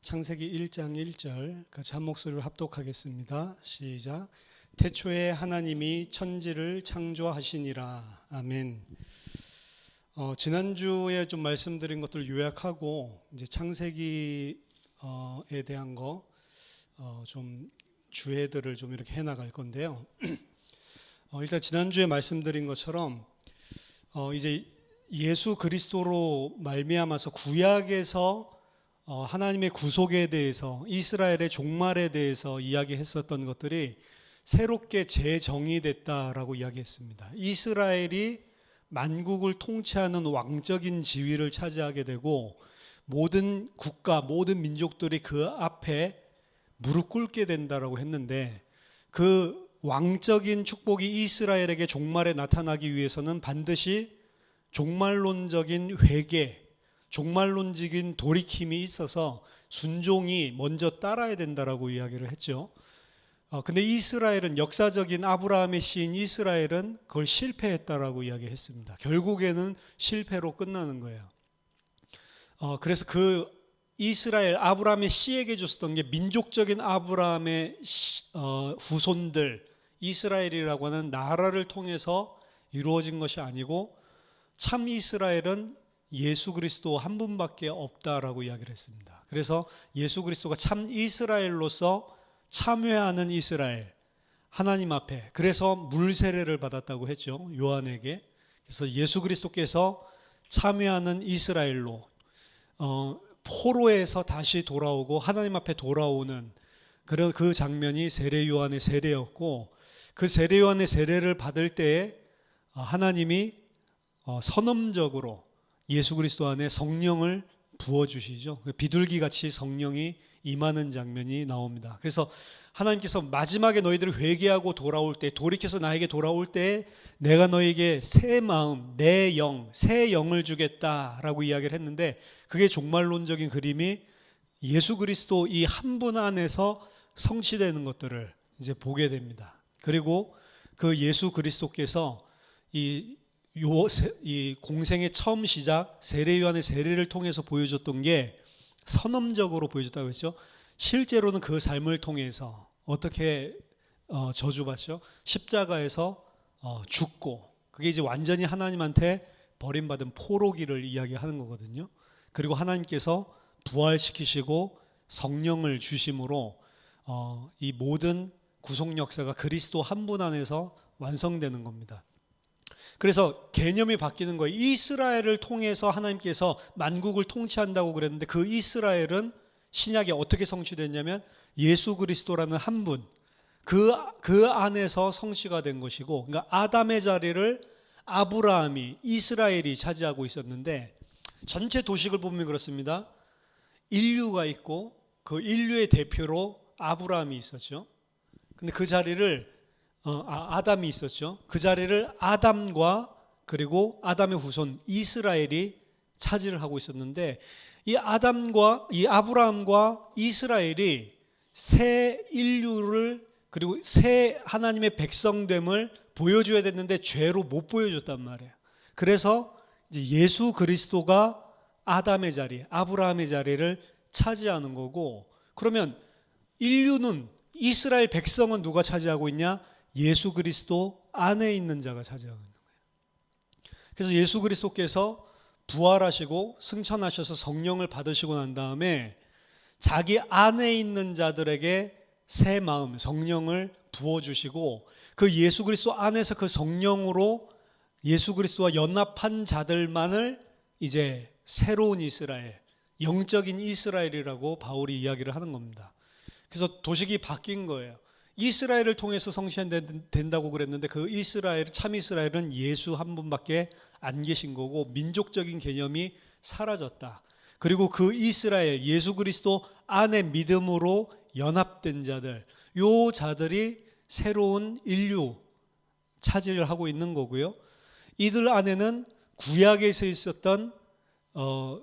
창세기 1장 1절 같이 한 목소리로 합독하겠습니다. 시작. 태초에 하나님이 천지를 창조하시니라. 아멘. 지난주에 좀 말씀드린 것들 요약하고 이제 창세기에 대한 거 좀 주해들을 좀 이렇게 해나갈 건데요. 일단 지난주에 말씀드린 것처럼 이제 예수 그리스도로 말미암아서 구약에서 하나님의 구속에 대해서 이스라엘의 종말에 대해서 이야기했었던 것들이 새롭게 재정의됐다라고 이야기했습니다. 이스라엘이 만국을 통치하는 왕적인 지위를 차지하게 되고 모든 국가, 모든 민족들이 그 앞에 무릎 꿇게 된다라고 했는데 그 왕적인 축복이 이스라엘에게 종말에 나타나기 위해서는 반드시 종말론적인 회개, 종말론적인 돌이킴이 있어서 순종이 먼저 따라야 된다라고 이야기를 했죠. 근데 이스라엘은 역사적인 아브라함의 시인 이스라엘은 그걸 실패했다라고 이야기했습니다. 결국에는 실패로 끝나는 거예요. 그래서 그 이스라엘 아브라함의 씨에게 줬었던 게 민족적인 아브라함의 후손들 이스라엘이라고 하는 나라를 통해서 이루어진 것이 아니고 참 이스라엘은 예수 그리스도 한 분밖에 없다라고 이야기를 했습니다. 그래서 예수 그리스도가 참 이스라엘로서 참회하는 이스라엘, 하나님 앞에 그래서 물 세례를 받았다고 했죠. 요한에게. 그래서 예수 그리스도께서 참회하는 이스라엘로 포로에서 다시 돌아오고 하나님 앞에 돌아오는 그런 그 장면이 세례 요한의 세례였고 그 세례 요한의 세례를 받을 때에 하나님이 선언적으로 예수 그리스도 안에 성령을 부어주시죠. 비둘기같이 성령이 임하는 장면이 나옵니다. 그래서 하나님께서 마지막에 너희들이 회개하고 돌아올 때 돌이켜서 나에게 돌아올 때 내가 너에게 새 마음, 내 영, 새 영을 주겠다라고 이야기를 했는데 그게 종말론적인 그림이 예수 그리스도 이 한 분 안에서 성취되는 것들을 이제 보게 됩니다. 그리고 그 예수 그리스도께서 이 공생의 처음 시작 세례 요한의 세례를 통해서 보여줬던 게 선언적으로 보여줬다고 했죠. 실제로는 그 삶을 통해서 어떻게 저주받죠? 십자가에서 죽고 그게 이제 완전히 하나님한테 버림받은 포로기를 이야기하는 거거든요. 그리고 하나님께서 부활시키시고 성령을 주심으로 이 모든 구속 역사가 그리스도 한 분 안에서 완성되는 겁니다. 그래서 개념이 바뀌는 거예요. 이스라엘을 통해서 하나님께서 만국을 통치한다고 그랬는데 그 이스라엘은 신약에 어떻게 성취됐냐면 예수 그리스도라는 한 분, 그 안에서 성취가 된 것이고, 그러니까 아담의 자리를 아브라함이 이스라엘이 차지하고 있었는데 전체 도식을 보면 그렇습니다. 인류가 있고 그 인류의 대표로 아브라함이 있었죠. 근데 그 자리를 아담이 있었죠. 그 자리를 아담과 그리고 아담의 후손 이스라엘이 차지를 하고 있었는데 이 아브라함과 이스라엘이 새 인류를 그리고 새 하나님의 백성됨을 보여줘야 됐는데 죄로 못 보여줬단 말이에요. 그래서 이제 예수 그리스도가 아담의 자리, 아브라함의 자리를 차지하는 거고 그러면 인류는 이스라엘 백성은 누가 차지하고 있냐? 예수 그리스도 안에 있는 자가 차지하고 있는 거예요. 그래서 예수 그리스도께서 부활하시고 승천하셔서 성령을 받으시고 난 다음에 자기 안에 있는 자들에게 새 마음, 성령을 부어주시고 그 예수 그리스도 안에서 그 성령으로 예수 그리스도와 연합한 자들만을 이제 새로운 이스라엘, 영적인 이스라엘이라고 바울이 이야기를 하는 겁니다. 그래서 도식이 바뀐 거예요. 이스라엘을 통해서 성취된다고 그랬는데 그 이스라엘, 참 이스라엘은 예수 한 분밖에 안 계신 거고 민족적인 개념이 사라졌다. 그리고 그 이스라엘, 예수 그리스도 안에 믿음으로 연합된 자들, 요 자들이 새로운 인류 차지를 하고 있는 거고요. 이들 안에는 구약에서 있었던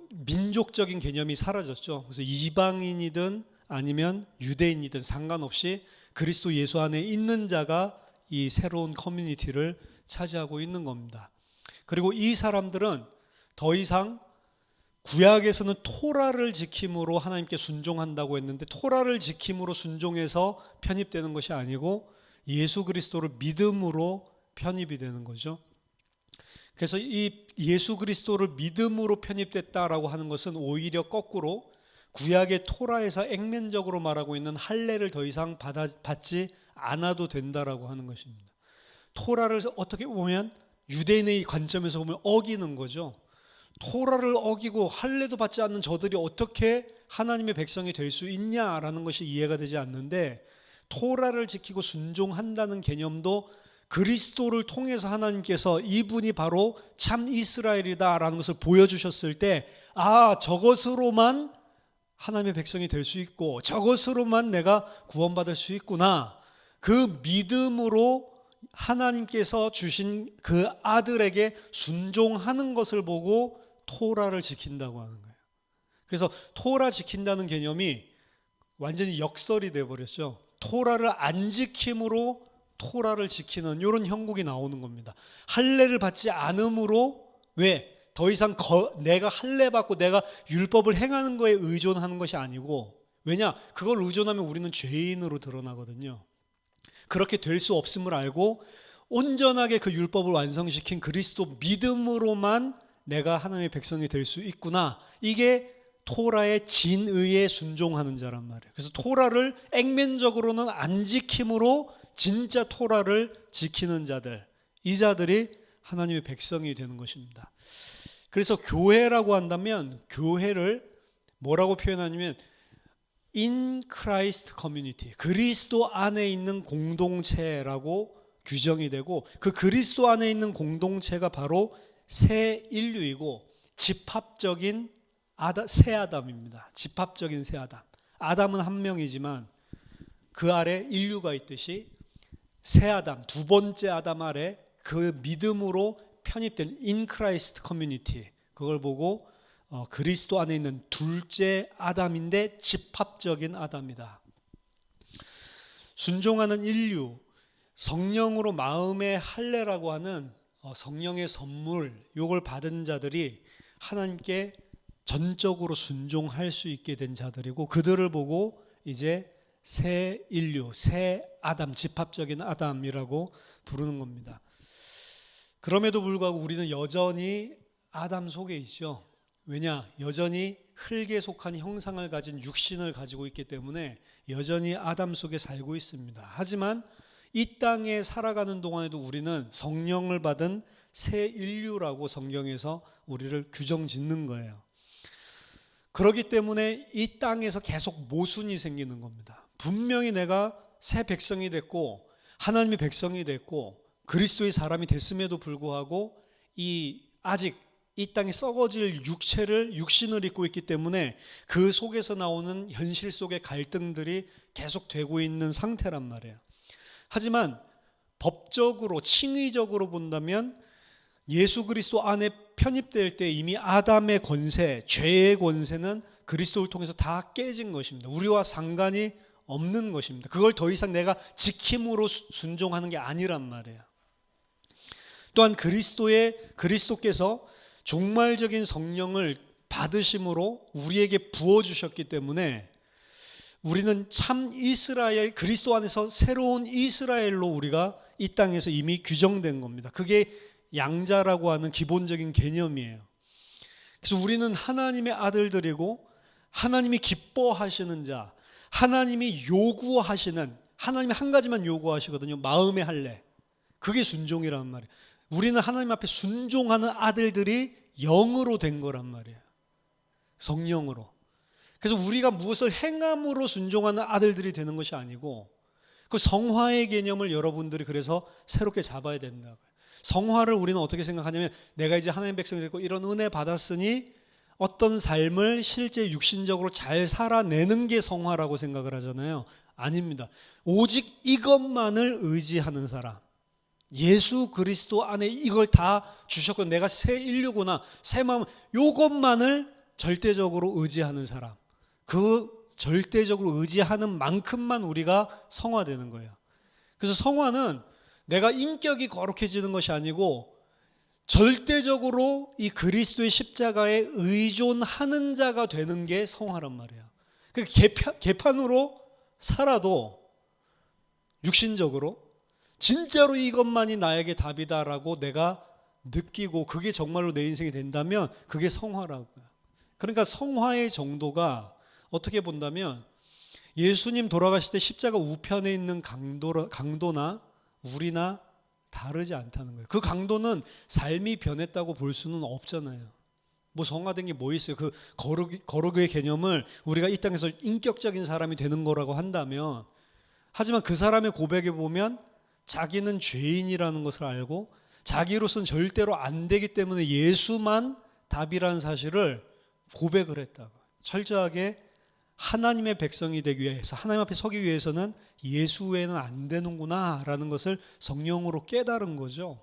민족적인 개념이 사라졌죠. 그래서 이방인이든 아니면 유대인이든 상관없이 그리스도 예수 안에 있는 자가 이 새로운 커뮤니티를 차지하고 있는 겁니다. 그리고 이 사람들은 더 이상 구약에서는 토라를 지킴으로 하나님께 순종한다고 했는데 토라를 지킴으로 순종해서 편입되는 것이 아니고 예수 그리스도를 믿음으로 편입이 되는 거죠. 그래서 이 예수 그리스도를 믿음으로 편입됐다라고 하는 것은 오히려 거꾸로 구약의 토라에서 액면적으로 말하고 있는 할례를 더 이상 받지 않아도 된다라고 하는 것입니다. 토라를 어떻게 보면 유대인의 관점에서 보면 어기는 거죠. 토라를 어기고 할례도 받지 않는 저들이 어떻게 하나님의 백성이 될 수 있냐라는 것이 이해가 되지 않는데, 토라를 지키고 순종한다는 개념도 그리스도를 통해서 하나님께서 이분이 바로 참 이스라엘이다라는 것을 보여주셨을 때, 저것으로만 하나님의 백성이 될 수 있고 저것으로만 내가 구원받을 수 있구나, 그 믿음으로 하나님께서 주신 그 아들에게 순종하는 것을 보고 토라를 지킨다고 하는 거예요. 그래서 토라 지킨다는 개념이 완전히 역설이 되어버렸죠. 토라를 안 지킴으로 토라를 지키는 이런 형국이 나오는 겁니다. 할례를 받지 않음으로, 왜? 더 이상 내가 할례 받고 내가 율법을 행하는 거에 의존하는 것이 아니고, 왜냐? 그걸 의존하면 우리는 죄인으로 드러나거든요. 그렇게 될 수 없음을 알고 온전하게 그 율법을 완성시킨 그리스도 믿음으로만 내가 하나님의 백성이 될 수 있구나, 이게 토라의 진의에 순종하는 자란 말이에요. 그래서 토라를 액면적으로는 안 지킴으로 진짜 토라를 지키는 자들, 이 자들이 하나님의 백성이 되는 것입니다. 그래서 교회라고 한다면 교회를 뭐라고 표현하냐면 In Christ Community, 그리스도 안에 있는 공동체라고 규정이 되고, 그 그리스도 안에 있는 공동체가 바로 새 인류이고 집합적인 새 아담입니다. 집합적인 새 아담. 아담은 한 명이지만 그 아래 인류가 있듯이 새 아담, 두 번째 아담 아래 그 믿음으로 편입된 In Christ Community, 그걸 보고 그리스도 안에 있는 둘째 아담인데 집합적인 아담이다. 순종하는 인류, 성령으로 마음의 할례라고 하는 성령의 선물, 이걸 받은 자들이 하나님께 전적으로 순종할 수 있게 된 자들이고, 그들을 보고 이제 새 인류, 새 아담, 집합적인 아담이라고 부르는 겁니다. 그럼에도 불구하고 우리는 여전히 아담 속에 있죠. 왜냐? 여전히 흙에 속한 형상을 가진 육신을 가지고 있기 때문에 여전히 아담 속에 살고 있습니다. 하지만 이 땅에 살아가는 동안에도 우리는 성령을 받은 새 인류라고 성경에서 우리를 규정 짓는 거예요. 그렇기 때문에 이 땅에서 계속 모순이 생기는 겁니다. 분명히 내가 새 백성이 됐고 하나님의 백성이 됐고 그리스도의 사람이 됐음에도 불구하고 아직 이 땅에 썩어질 육신을 입고 있기 때문에 그 속에서 나오는 현실 속의 갈등들이 계속되고 있는 상태란 말이에요. 하지만 법적으로, 칭의적으로 본다면 예수 그리스도 안에 편입될 때 이미 아담의 권세, 죄의 권세는 그리스도를 통해서 다 깨진 것입니다. 우리와 상관이 없는 것입니다. 그걸 더 이상 내가 지킴으로 순종하는 게 아니란 말이에요. 또한 그리스도께서 종말적인 성령을 받으심으로 우리에게 부어주셨기 때문에 우리는 참 이스라엘, 그리스도 안에서 새로운 이스라엘로 우리가 이 땅에서 이미 규정된 겁니다. 그게 양자라고 하는 기본적인 개념이에요. 그래서 우리는 하나님의 아들들이고 하나님이 기뻐하시는 자, 하나님이 요구하시는, 하나님이 한 가지만 요구하시거든요. 마음의 할례. 그게 순종이란 말이에요. 우리는 하나님 앞에 순종하는 아들들이 영으로 된 거란 말이에요. 성령으로. 그래서 우리가 무엇을 행함으로 순종하는 아들들이 되는 것이 아니고, 그 성화의 개념을 여러분들이 그래서 새롭게 잡아야 된다고요. 성화를 우리는 어떻게 생각하냐면, 내가 이제 하나님의 백성이 됐고 이런 은혜 받았으니 어떤 삶을 실제 육신적으로 잘 살아내는 게 성화라고 생각을 하잖아요. 아닙니다. 오직 이것만을 의지하는 사람, 예수 그리스도 안에 이걸 다 주셨고 내가 새 인류구나, 새 마음, 이것만을 절대적으로 의지하는 사람, 그 절대적으로 의지하는 만큼만 우리가 성화되는 거예요. 그래서 성화는 내가 인격이 거룩해지는 것이 아니고 절대적으로 이 그리스도의 십자가에 의존하는 자가 되는 게 성화란 말이야. 그 개판으로 살아도 육신적으로 진짜로 이것만이 나에게 답이다라고 내가 느끼고 그게 정말로 내 인생이 된다면 그게 성화라고요. 그러니까 성화의 정도가 어떻게 본다면 예수님 돌아가실 때 십자가 우편에 있는 강도나 우리나 다르지 않다는 거예요. 그 강도는 삶이 변했다고 볼 수는 없잖아요. 뭐 성화된 게 뭐 있어요? 그 거룩의 개념을 우리가 이 땅에서 인격적인 사람이 되는 거라고 한다면, 하지만 그 사람의 고백에 보면 자기는 죄인이라는 것을 알고 자기로서는 절대로 안 되기 때문에 예수만 답이라는 사실을 고백을 했다고. 철저하게 하나님의 백성이 되기 위해서, 하나님 앞에 서기 위해서는 예수 외에는 안 되는구나 라는 것을 성령으로 깨달은 거죠.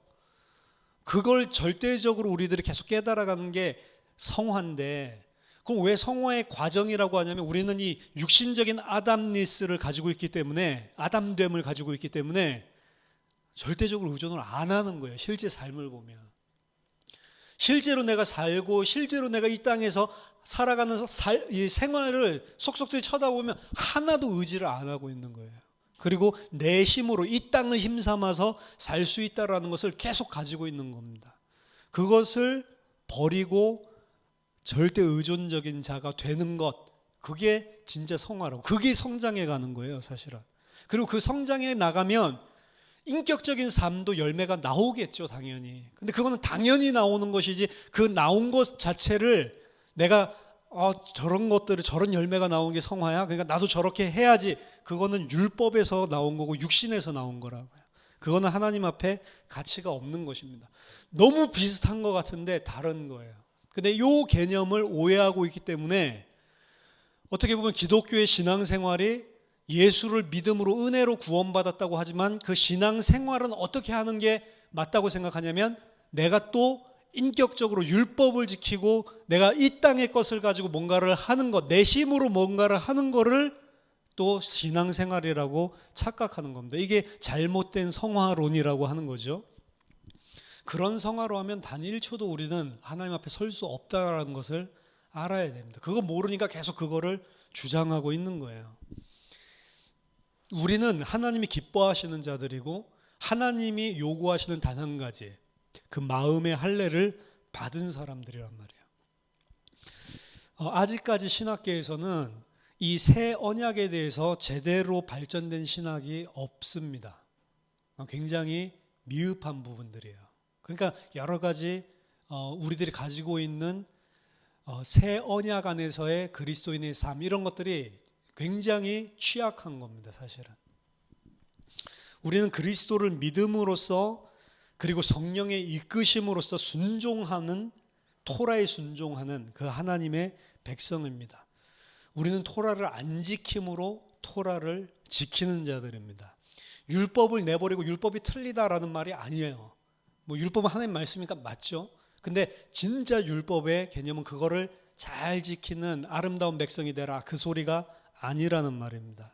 그걸 절대적으로 우리들이 계속 깨달아가는 게 성화인데, 그럼 왜 성화의 과정이라고 하냐면 우리는 이 육신적인 아담니스를 가지고 있기 때문에, 아담됨을 가지고 있기 때문에 절대적으로 의존을 안 하는 거예요. 실제 삶을 보면 실제로 내가 살고 실제로 내가 이 땅에서 살아가는 이 생활을 속속들이 쳐다보면 하나도 의지를 안 하고 있는 거예요. 그리고 내 힘으로 이 땅을 힘삼아서 살 수 있다라는 것을 계속 가지고 있는 겁니다. 그것을 버리고 절대 의존적인 자가 되는 것, 그게 진짜 성화라고, 그게 성장해 가는 거예요 사실은. 그리고 그 성장해 나가면 인격적인 삶도 열매가 나오겠죠 당연히. 근데 그거는 당연히 나오는 것이지, 그 나온 것 자체를 내가 저런 것들을, 저런 열매가 나온 게 성화야, 그러니까 나도 저렇게 해야지, 그거는 율법에서 나온 거고 육신에서 나온 거라고요. 그거는 하나님 앞에 가치가 없는 것입니다. 너무 비슷한 것 같은데 다른 거예요. 근데 이 개념을 오해하고 있기 때문에 어떻게 보면 기독교의 신앙생활이 예수를 믿음으로 은혜로 구원받았다고 하지만 그 신앙생활은 어떻게 하는 게 맞다고 생각하냐면, 내가 또 인격적으로 율법을 지키고 내가 이 땅의 것을 가지고 뭔가를 하는 것, 내 힘으로 뭔가를 하는 거를 또 신앙생활이라고 착각하는 겁니다. 이게 잘못된 성화론이라고 하는 거죠. 그런 성화로 하면 단 1초도 우리는 하나님 앞에 설 수 없다는 것을 알아야 됩니다. 그거 모르니까 계속 그거를 주장하고 있는 거예요. 우리는 하나님이 기뻐하시는 자들이고 하나님이 요구하시는 단 한 가지, 그 마음의 할례를 받은 사람들이란 말이에요. 아직까지 신학계에서는 이 새 언약에 대해서 제대로 발전된 신학이 없습니다. 굉장히 미흡한 부분들이에요. 그러니까 여러 가지 우리들이 가지고 있는 새 언약 안에서의 그리스도인의 삶, 이런 것들이 굉장히 취약한 겁니다 사실은. 우리는 그리스도를 믿음으로써, 그리고 성령의 이끄심으로써 순종하는, 토라에 순종하는 그 하나님의 백성입니다. 우리는 토라를 안 지킴으로 토라를 지키는 자들입니다. 율법을 내버리고 율법이 틀리다라는 말이 아니에요. 뭐 율법은 하나님 말씀이니까 맞죠. 근데 진짜 율법의 개념은 그거를 잘 지키는 아름다운 백성이 되라, 그 소리가 아니라는 말입니다.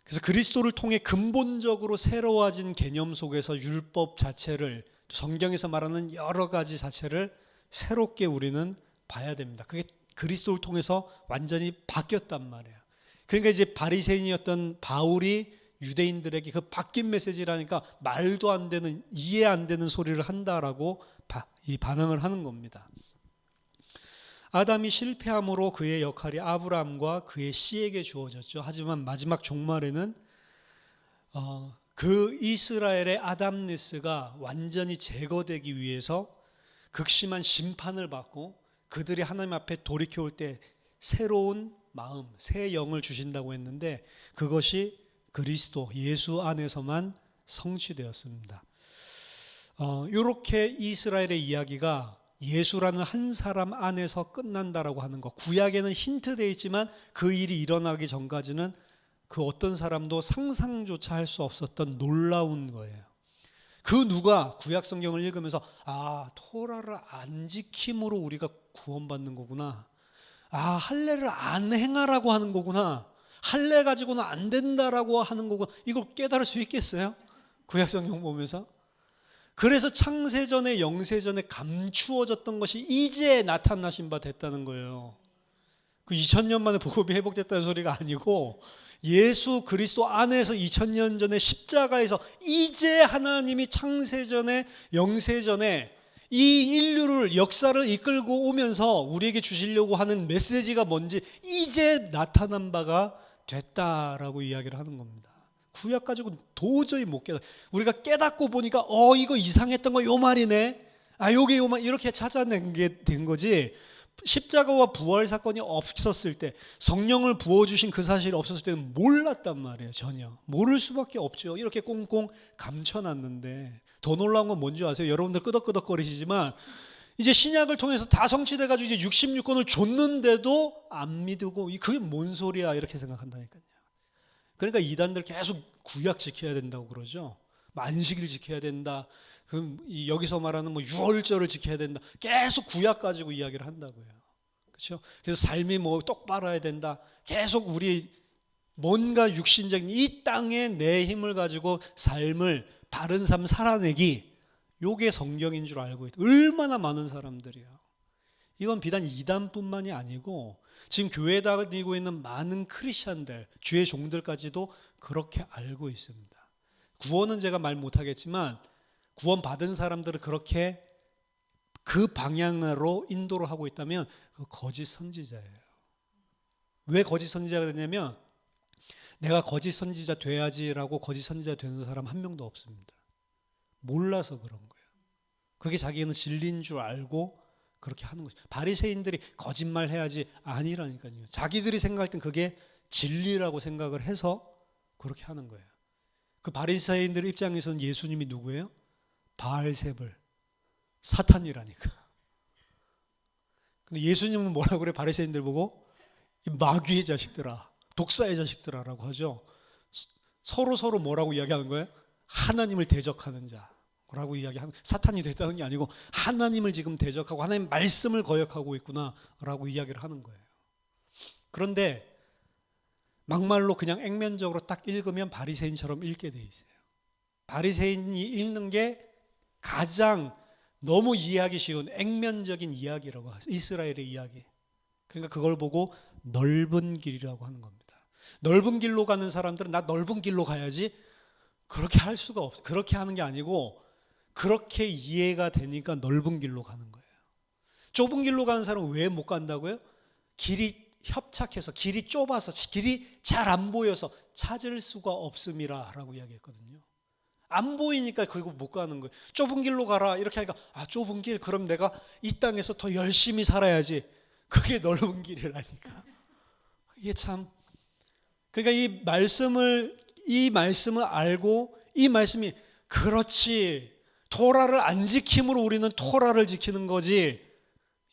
그래서 그리스도를 통해 근본적으로 새로워진 개념 속에서 율법 자체를, 성경에서 말하는 여러 가지 자체를 새롭게 우리는 봐야 됩니다. 그게 그리스도를 통해서 완전히 바뀌었단 말이에요. 그러니까 이제 바리새인이었던 바울이 유대인들에게 그 바뀐 메시지라니까 말도 안 되는, 이해 안 되는 소리를 한다라고 반응을 하는 겁니다. 아담이 실패함으로 그의 역할이 아브라함과 그의 씨에게 주어졌죠. 하지만 마지막 종말에는 그 이스라엘의 아담니스가 완전히 제거되기 위해서 극심한 심판을 받고 그들이 하나님 앞에 돌이켜올 때 새로운 마음, 새 영을 주신다고 했는데, 그것이 그리스도 예수 안에서만 성취되었습니다. 이렇게 이스라엘의 이야기가 예수라는 한 사람 안에서 끝난다라고 하는 것, 구약에는 힌트되어 있지만 그 일이 일어나기 전까지는 그 어떤 사람도 상상조차 할 수 없었던 놀라운 거예요. 그 누가 구약 성경을 읽으면서 토라를 안 지킴으로 우리가 구원받는 거구나, 할례를 안 행하라고 하는 거구나, 할례 가지고는 안 된다라고 하는 거구나, 이걸 깨달을 수 있겠어요? 구약 성경 보면서. 그래서 창세전에 영세전에 감추어졌던 것이 이제 나타나신 바 됐다는 거예요. 그 2000년 만에 복음이 회복됐다는 소리가 아니고 예수 그리스도 안에서 2000년 전에 십자가에서 이제 하나님이 창세전에 영세전에 이 인류를 역사를 이끌고 오면서 우리에게 주시려고 하는 메시지가 뭔지 이제 나타난 바가 됐다라고 이야기를 하는 겁니다. 구약 가지고 도저히 못 깨닫. 우리가 깨닫고 보니까 이거 이상했던 거 요 말이네. 요게 요 말 이렇게 찾아낸 게 된 거지. 십자가와 부활 사건이 없었을 때, 성령을 부어주신 그 사실이 없었을 때는 몰랐단 말이에요. 전혀 모를 수밖에 없죠. 이렇게 꽁꽁 감춰놨는데 더 놀라운 건 뭔지 아세요? 여러분들 끄덕끄덕거리시지만 이제 신약을 통해서 다 성취돼가지고 이제 66권을 줬는데도 안 믿고 그게 뭔 소리야 이렇게 생각한다니까요. 그러니까 이단들 계속 구약 지켜야 된다고 그러죠. 만식일 지켜야 된다. 그럼 여기서 말하는 뭐 유월절을 지켜야 된다. 계속 구약 가지고 이야기를 한다고요. 그렇죠? 그래서 삶이 뭐 똑바라야 된다. 계속 우리 뭔가 육신적인 이 땅에 내 힘을 가지고 삶을 바른 삶 살아내기. 요게 성경인 줄 알고 있다. 얼마나 많은 사람들이야. 이건 비단 이단뿐만이 아니고 지금 교회에 다니고 있는 많은 크리스찬들, 주의 종들까지도 그렇게 알고 있습니다. 구원은 제가 말 못하겠지만 구원 받은 사람들은 그렇게 그 방향으로 인도를 하고 있다면 그 거짓 선지자예요. 왜 거짓 선지자가 됐냐면 내가 거짓 선지자 돼야지라고 거짓 선지자 되는 사람 한 명도 없습니다. 몰라서 그런 거예요. 그게 자기는 진리인 줄 알고 그렇게 하는 거죠. 바리새인들이 거짓말 해야지 아니라니까요. 자기들이 생각할 땐 그게 진리라고 생각을 해서 그렇게 하는 거예요. 그 바리새인들 입장에서는 예수님이 누구예요? 바알세불, 사탄이라니까. 근데 예수님은 뭐라고 그래? 바리새인들 보고 이 마귀의 자식들아, 독사의 자식들아라고 하죠. 서로 뭐라고 이야기하는 거예요? 하나님을 대적하는 자라고 이야기하는. 사탄이 됐다는 게 아니고 하나님을 지금 대적하고 하나님 말씀을 거역하고 있구나라고 이야기를 하는 거예요. 그런데 막말로 그냥 액면적으로 딱 읽으면 바리새인처럼 읽게 돼 있어요. 바리새인이 읽는 게 가장 너무 이해하기 쉬운 액면적인 이야기라고 하죠. 이스라엘의 이야기. 그러니까 그걸 보고 넓은 길이라고 하는 겁니다. 넓은 길로 가는 사람들은 나 넓은 길로 가야지 그렇게 할 수가 없어요. 그렇게 하는 게 아니고 그렇게 이해가 되니까 넓은 길로 가는 거예요. 좁은 길로 가는 사람은 왜 못 간다고요? 길이 협착해서, 길이 좁아서, 길이 잘 안 보여서 찾을 수가 없음이라 라고 이야기했거든요. 안 보이니까 그거 못 가는 거예요. 좁은 길로 가라 이렇게 하니까 좁은 길, 그럼 내가 이 땅에서 더 열심히 살아야지. 그게 넓은 길이라니까. 이게 참, 그러니까 이 말씀을 알고 이 말씀이 그렇지, 토라를 안 지킴으로 우리는 토라를 지키는 거지,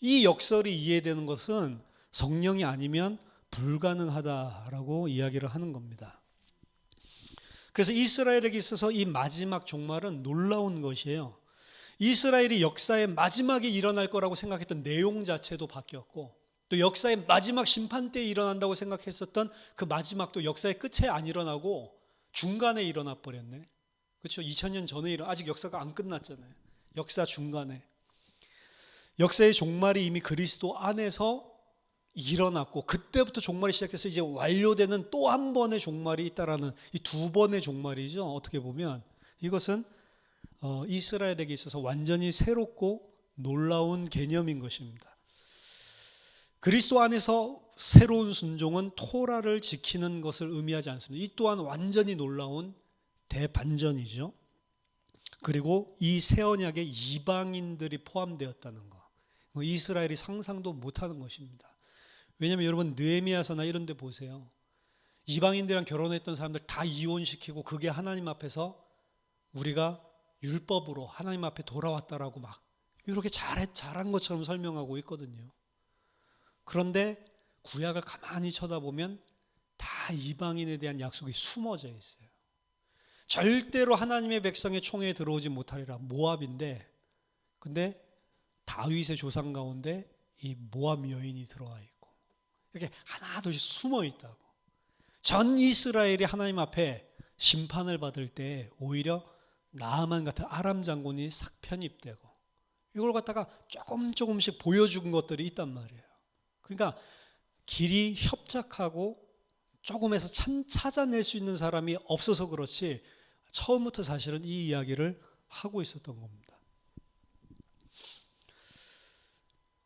이 역설이 이해되는 것은 성령이 아니면 불가능하다라고 이야기를 하는 겁니다. 그래서 이스라엘에게 있어서 이 마지막 종말은 놀라운 것이에요. 이스라엘이 역사의 마지막에 일어날 거라고 생각했던 내용 자체도 바뀌었고, 또 역사의 마지막 심판 때에 일어난다고 생각했었던 그 마지막도 역사의 끝에 안 일어나고 중간에 일어나 버렸네. 그렇죠? 2000년 전에 아직 역사가 안 끝났잖아요. 역사 중간에. 역사의 종말이 이미 그리스도 안에서 일어났고, 그때부터 종말이 시작돼서 이제 완료되는 또 한 번의 종말이 있다라는 이 두 번의 종말이죠. 어떻게 보면 이것은 이스라엘에게 있어서 완전히 새롭고 놀라운 개념인 것입니다. 그리스도 안에서 새로운 순종은 토라를 지키는 것을 의미하지 않습니다. 이 또한 완전히 놀라운 대반전이죠. 그리고 이 새 언약에 이방인들이 포함되었다는 것, 이스라엘이 상상도 못하는 것입니다. 왜냐하면 여러분 느헤미야서나 이런 데 보세요. 이방인들이랑 결혼했던 사람들 다 이혼시키고 그게 하나님 앞에서 우리가 율법으로 하나님 앞에 돌아왔다라고 막 이렇게 잘한 것처럼 설명하고 있거든요. 그런데 구약을 가만히 쳐다보면 다 이방인에 대한 약속이 숨어져 있어요. 절대로 하나님의 백성의 총회에 들어오지 못하리라. 모압인데, 근데 다윗의 조상 가운데 이 모압 여인이 들어와 있고 이렇게 하나 둘씩 숨어 있다고. 전 이스라엘이 하나님 앞에 심판을 받을 때 오히려 나아만 같은 아람 장군이 싹 편입되고 이걸 갖다가 조금씩 보여준 것들이 있단 말이에요. 그러니까 길이 협착하고 조금에서 찾아낼 수 있는 사람이 없어서 그렇지 처음부터 사실은 이 이야기를 하고 있었던 겁니다.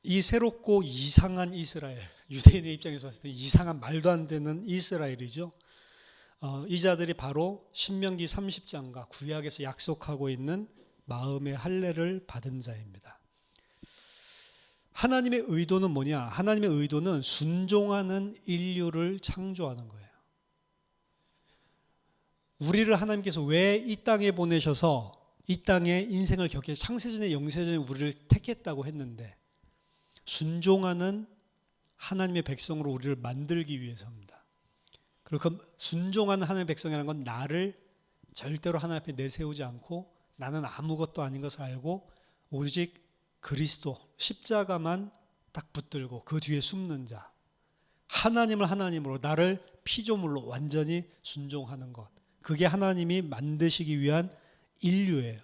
이 새롭고 이상한 이스라엘, 유대인의 입장에서 봤을 때 이상한 말도 안 되는 이스라엘이죠. 이 자들이 바로 신명기 30장과 구약에서 약속하고 있는 마음의 할례를 받은 자입니다. 하나님의 의도는 뭐냐? 하나님의 의도는 순종하는 인류를 창조하는 거예요. 우리를 하나님께서 왜 이 땅에 보내셔서 이 땅에 인생을 겪게 창세전에 영세전에 우리를 택했다고 했는데 순종하는 하나님의 백성으로 우리를 만들기 위해서입니다. 그리고 그 순종하는 하나님의 백성이라는 건 나를 절대로 하나님 앞에 내세우지 않고 나는 아무것도 아닌 것을 알고 오직 그리스도 십자가만 딱 붙들고 그 뒤에 숨는 자, 하나님을 하나님으로 나를 피조물로 완전히 순종하는 것, 그게 하나님이 만드시기 위한 인류예요.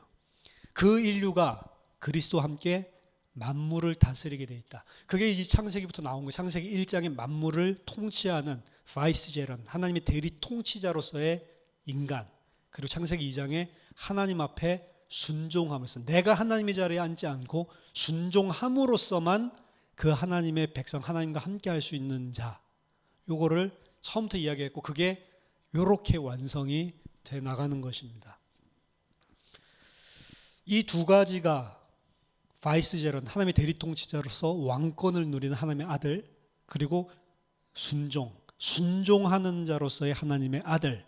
그 인류가 그리스도와 함께 만물을 다스리게 돼 있다. 그게 이 창세기부터 나온 거예요. 창세기 1장에 만물을 통치하는 바이스제런, 하나님의 대리 통치자로서의 인간. 그리고 창세기 2장에 하나님 앞에 순종하면서 내가 하나님의 자리에 앉지 않고 순종함으로써만 그 하나님의 백성, 하나님과 함께 할 수 있는 자, 요거를 처음부터 이야기했고 그게 요렇게 완성이 돼 나가는 것입니다. 이 두 가지가 바이스제런, 하나님의 대리통치자로서 왕권을 누리는 하나님의 아들, 그리고 순종하는 자로서의 하나님의 아들,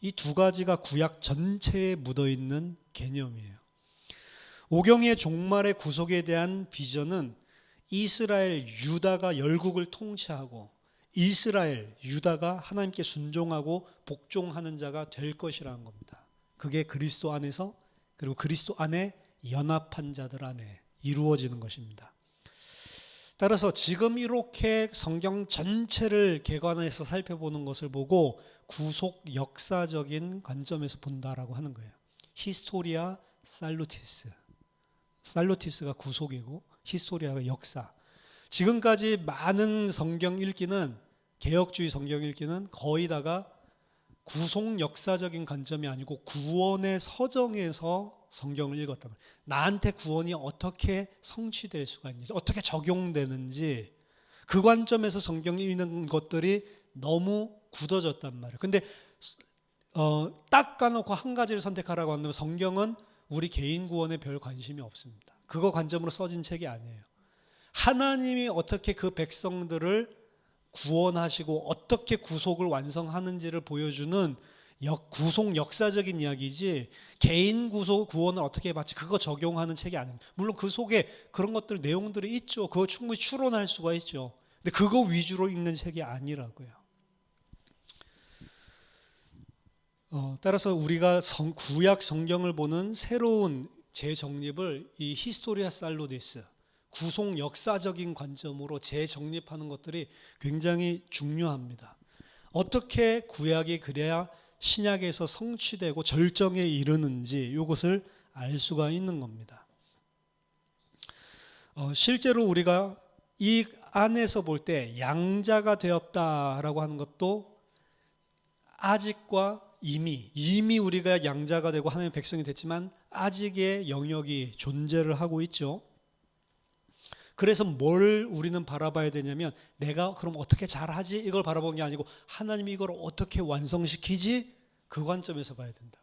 이 두 가지가 구약 전체에 묻어있는 개념이에요. 오경의 종말의 구속에 대한 비전은 이스라엘, 유다가 열국을 통치하고 이스라엘, 유다가 하나님께 순종하고 복종하는 자가 될 것이라는 겁니다. 그게 그리스도 안에서 그리고 그리스도 안에 연합한 자들 안에 이루어지는 것입니다. 따라서 지금 이렇게 성경 전체를 개관해서 살펴보는 것을 보고 구속 역사적인 관점에서 본다라고 하는 거예요. 히스토리아 살루티스. 살루티스가 구속이고 히스토리아가 역사. 지금까지 많은 성경 읽기는, 개혁주의 성경 읽기는 거의 다가 구속 역사적인 관점이 아니고 구원의 서정에서 성경을 읽었단 말이에요. 나한테 구원이 어떻게 성취될 수가 있는지, 어떻게 적용되는지 그 관점에서 성경을 읽는 것들이 너무 굳어졌단 말이에요. 근데 딱 까놓고 한 가지를 선택하라고 한다면 성경은 우리 개인 구원에 별 관심이 없습니다. 그거 관점으로 써진 책이 아니에요. 하나님이 어떻게 그 백성들을 구원하시고 어떻게 구속을 완성하는지를 보여주는 구속 역사적인 이야기지 개인 구원을 어떻게 받지 그거 적용하는 책이 아닙니다. 물론 그 속에 그런 것들 내용들이 있죠. 그거 충분히 추론할 수가 있죠. 근데 그거 위주로 읽는 책이 아니라고요. 따라서 우리가 구약 성경을 보는 새로운 재정립을 이 히스토리아 살루디스, 구속 역사적인 관점으로 재정립하는 것들이 굉장히 중요합니다. 어떻게 구약이 그래야 신약에서 성취되고 절정에 이르는지 이것을 알 수가 있는 겁니다. 실제로 우리가 이 안에서 볼 때 양자가 되었다라고 하는 것도 아직과 이미 우리가 양자가 되고 하나님의 백성이 됐지만 아직의 영역이 존재를 하고 있죠. 그래서 뭘 우리는 바라봐야 되냐면 내가 그럼 어떻게 잘하지? 이걸 바라보는 게 아니고 하나님이 이걸 어떻게 완성시키지? 그 관점에서 봐야 된다.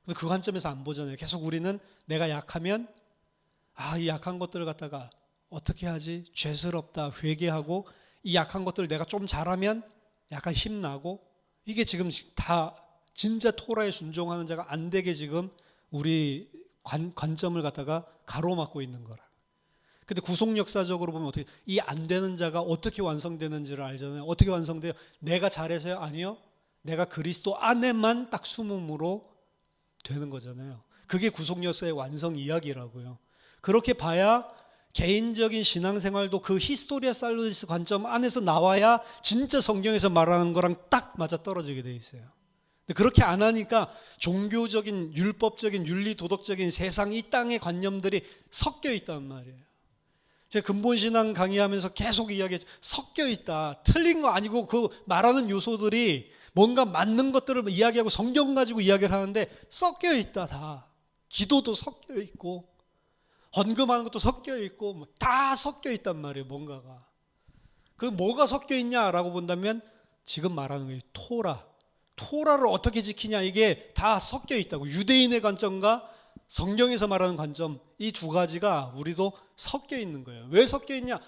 근데 그 관점에서 안 보잖아요. 계속 우리는 내가 약하면 이 약한 것들을 갖다가 어떻게 하지? 죄스럽다 회개하고 이 약한 것들을 내가 좀 잘하면 약간 힘나고 이게 지금 다 진짜 토라에 순종하는 자가 안 되게 지금 우리 관점을 갖다가 가로막고 있는 거라. 근데 구속 역사적으로 보면 어떻게 이 안 되는 자가 어떻게 완성되는지를 알잖아요. 어떻게 완성돼요? 내가 잘해서요? 아니요. 내가 그리스도 안에만 딱 숨음으로 되는 거잖아요. 그게 구속 역사의 완성 이야기라고요. 그렇게 봐야 개인적인 신앙생활도 그 히스토리아 살루디스 관점 안에서 나와야 진짜 성경에서 말하는 거랑 딱 맞아 떨어지게 돼 있어요. 근데 그렇게 안 하니까 종교적인, 율법적인, 윤리, 도덕적인 세상 이 땅의 관념들이 섞여 있단 말이에요. 제가 근본신앙 강의하면서 계속 이야기했죠. 섞여 있다. 틀린 거 아니고 그 말하는 요소들이 뭔가 맞는 것들을 이야기하고 성경 가지고 이야기를 하는데 섞여 있다 다. 기도도 섞여 있고 헌금하는 것도 섞여 있고 다 섞여 있단 말이에요. 뭔가가. 그 뭐가 섞여 있냐라고 본다면 지금 말하는 거예요. 토라를 어떻게 지키냐, 이게 다 섞여 있다고. 유대인의 관점과 성경에서 말하는 관점, 이 두 가지가 우리도 섞여 있는 거예요. 왜 섞여 있냐?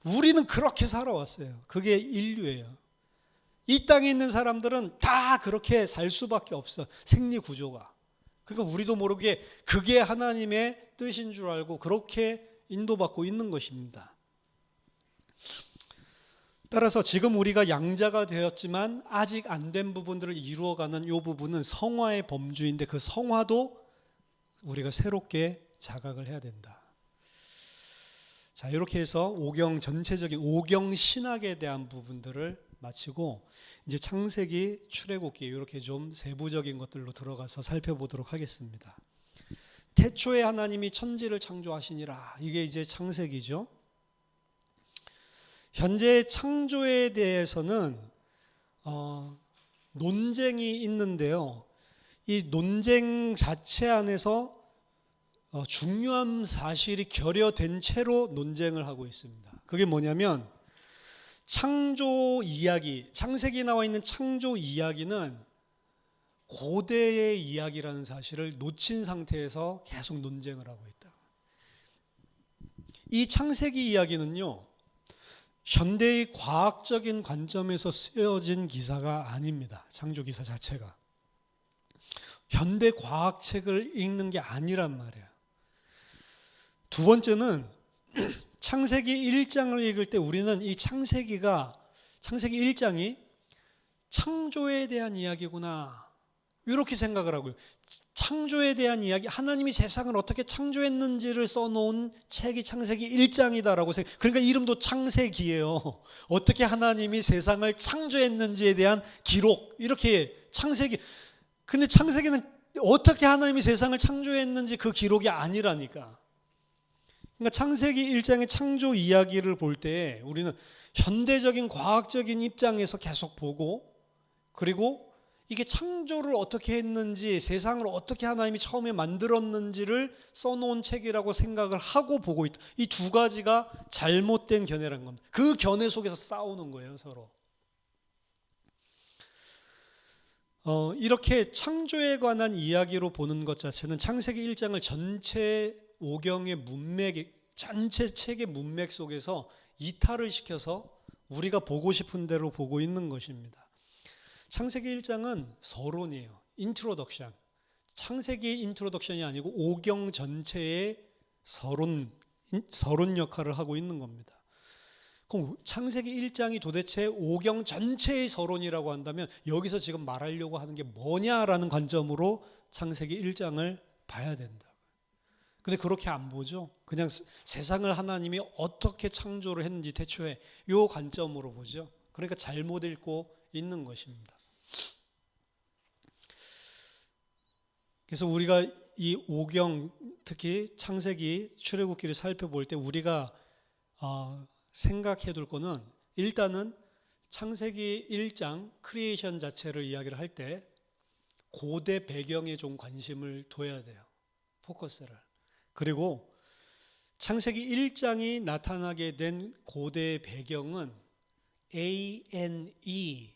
우리는 그렇게 살아왔어요. 그게 인류예요. 이 땅에 있는 사람들은 다 그렇게 살 수밖에 없어. 생리 구조가. 그러니까 우리도 모르게 그게 하나님의 뜻인 줄 알고 그렇게 인도받고 있는 것입니다. 따라서 지금 우리가 양자가 되었지만 아직 안 된 부분들을 이루어가는 이 부분은 성화의 범주인데, 그 성화도 우리가 새롭게 자각을 해야 된다. 자, 이렇게 해서 오경 전체적인 오경 신학에 대한 부분들을 마치고 이제 창세기, 출애굽기 이렇게 좀 세부적인 것들로 들어가서 살펴보도록 하겠습니다. 태초에 하나님이 천지를 창조하시니라. 이게 이제 창세기죠. 현재 창조에 대해서는 논쟁이 있는데요. 이 논쟁 자체 안에서 중요한 사실이 결여된 채로 논쟁을 하고 있습니다. 그게 뭐냐면 창조 이야기, 창세기에 나와 있는 창조 이야기는 고대의 이야기라는 사실을 놓친 상태에서 계속 논쟁을 하고 있다. 이 창세기 이야기는요, 현대의 과학적인 관점에서 쓰여진 기사가 아닙니다. 창조 기사 자체가. 현대 과학책을 읽는 게 아니란 말이에요. 두 번째는 창세기 1장을 읽을 때 우리는 이 창세기 1장이 창조에 대한 이야기구나, 이렇게 생각을 하고요. 창조에 대한 이야기, 하나님이 세상을 어떻게 창조했는지를 써놓은 책이 창세기 1장이다라고 생각. 그러니까 이름도 창세기예요. 어떻게 하나님이 세상을 창조했는지에 대한 기록, 이렇게 창세기. 근데 창세기는 어떻게 하나님이 세상을 창조했는지 그 기록이 아니라니까. 그러니까 창세기 1장의 창조 이야기를 볼 때 우리는 현대적인 과학적인 입장에서 계속 보고, 그리고 이게 창조를 어떻게 했는지, 세상을 어떻게 하나님이 처음에 만들었는지를 써놓은 책이라고 생각을 하고 보고 있다. 이 두 가지가 잘못된 견해라는 겁니다. 그 견해 속에서 싸우는 거예요, 서로. 이렇게 창조에 관한 이야기로 보는 것 자체는 창세기 1장을 전체 오경의 문맥, 전체 책의 문맥 속에서 이탈을 시켜서 우리가 보고 싶은 대로 보고 있는 것입니다. 창세기 1장은 서론이에요. 인트로덕션. 창세기 인트로덕션이 아니고 오경 전체의 서론 역할을 하고 있는 겁니다. 그럼 창세기 1장이 도대체 오경 전체의 서론이라고 한다면 여기서 지금 말하려고 하는 게 뭐냐라는 관점으로 창세기 1장을 봐야 된다. 근데 그렇게 안 보죠. 그냥 세상을 하나님이 어떻게 창조를 했는지 태초에 이 관점으로 보죠. 그러니까 잘못 읽고 있는 것입니다. 그래서 우리가 이 오경, 특히 창세기, 출애굽기를 살펴볼 때 우리가 생각해 둘 거는, 일단은 창세기 1장 크리에이션 자체를 이야기를 할 때 고대 배경에 좀 관심을 둬야 돼요. 포커스를. 그리고 창세기 1장이 나타나게 된 고대 배경은 ANE,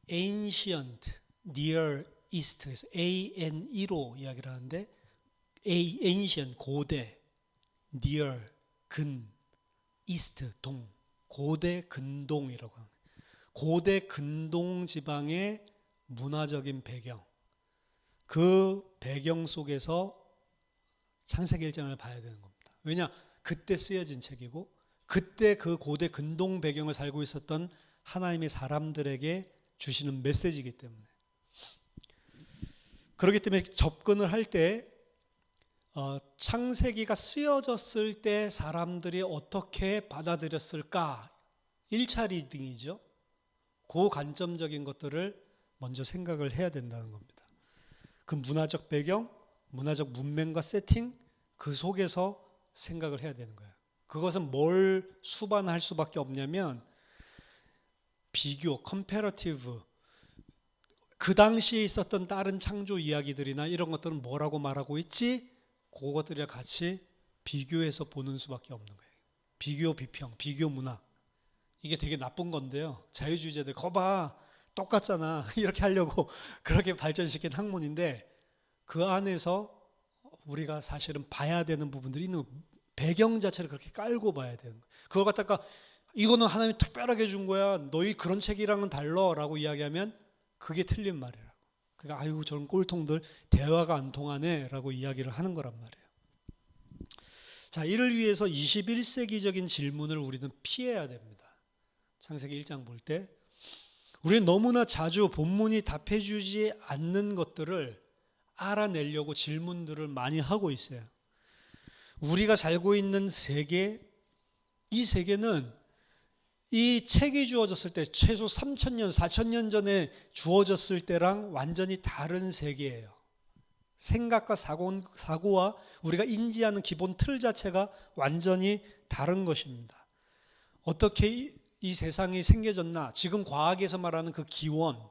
Ancient Near East에서 ANE로 이야기를 하는데, Ancient 고대, Near 근, East 동, 고대 근동이라고 합니다. 고대 근동 지방의 문화적인 배경, 그 배경 속에서 창세기 1장을 봐야 되는 겁니다. 왜냐? 그때 쓰여진 책이고 그때 그 고대 근동 배경을 살고 있었던 하나님의 사람들에게 주시는 메시지이기 때문에. 그렇기 때문에 접근을 할 때 창세기가 쓰여졌을 때 사람들이 어떻게 받아들였을까, 1차 리딩이죠. 그 관점적인 것들을 먼저 생각을 해야 된다는 겁니다. 그 문화적 배경, 문화적 문맥과 세팅, 그 속에서 생각을 해야 되는 거예요. 그것은 뭘 수반할 수밖에 없냐면 비교, 컴패러티브, 그 당시에 있었던 다른 창조 이야기들이나 이런 것들은 뭐라고 말하고 있지? 그것들이랑 같이 비교해서 보는 수밖에 없는 거예요. 비교 비평, 비교 문학. 이게 되게 나쁜 건데요. 자유주의자들 거봐 똑같잖아 이렇게 하려고 그렇게 발전시킨 학문인데 그 안에서 우리가 사실은 봐야 되는 부분들이 있는 배경 자체를 그렇게 깔고 봐야 되는 거예요. 그걸 갖다가 이거는 하나님이 특별하게 준 거야. 너희 그런 책이랑은 달라 라고 이야기하면 그게 틀린 말이라고. 그러니까 아이고 저런 꼴통들 대화가 안 통하네 라고 이야기를 하는 거란 말이에요. 자, 이를 위해서 21세기적인 질문을 우리는 피해야 됩니다. 창세기 1장 볼 때 우리는 너무나 자주 본문이 답해주지 않는 것들을 알아내려고 질문들을 많이 하고 있어요. 우리가 살고 있는 세계, 이 세계는 이 책이 주어졌을 때 최소 3,000년, 4,000년 전에 주어졌을 때랑 완전히 다른 세계예요. 생각과 사고와 우리가 인지하는 기본 틀 자체가 완전히 다른 것입니다. 어떻게 이 세상이 생겨졌나? 지금 과학에서 말하는 그 기원,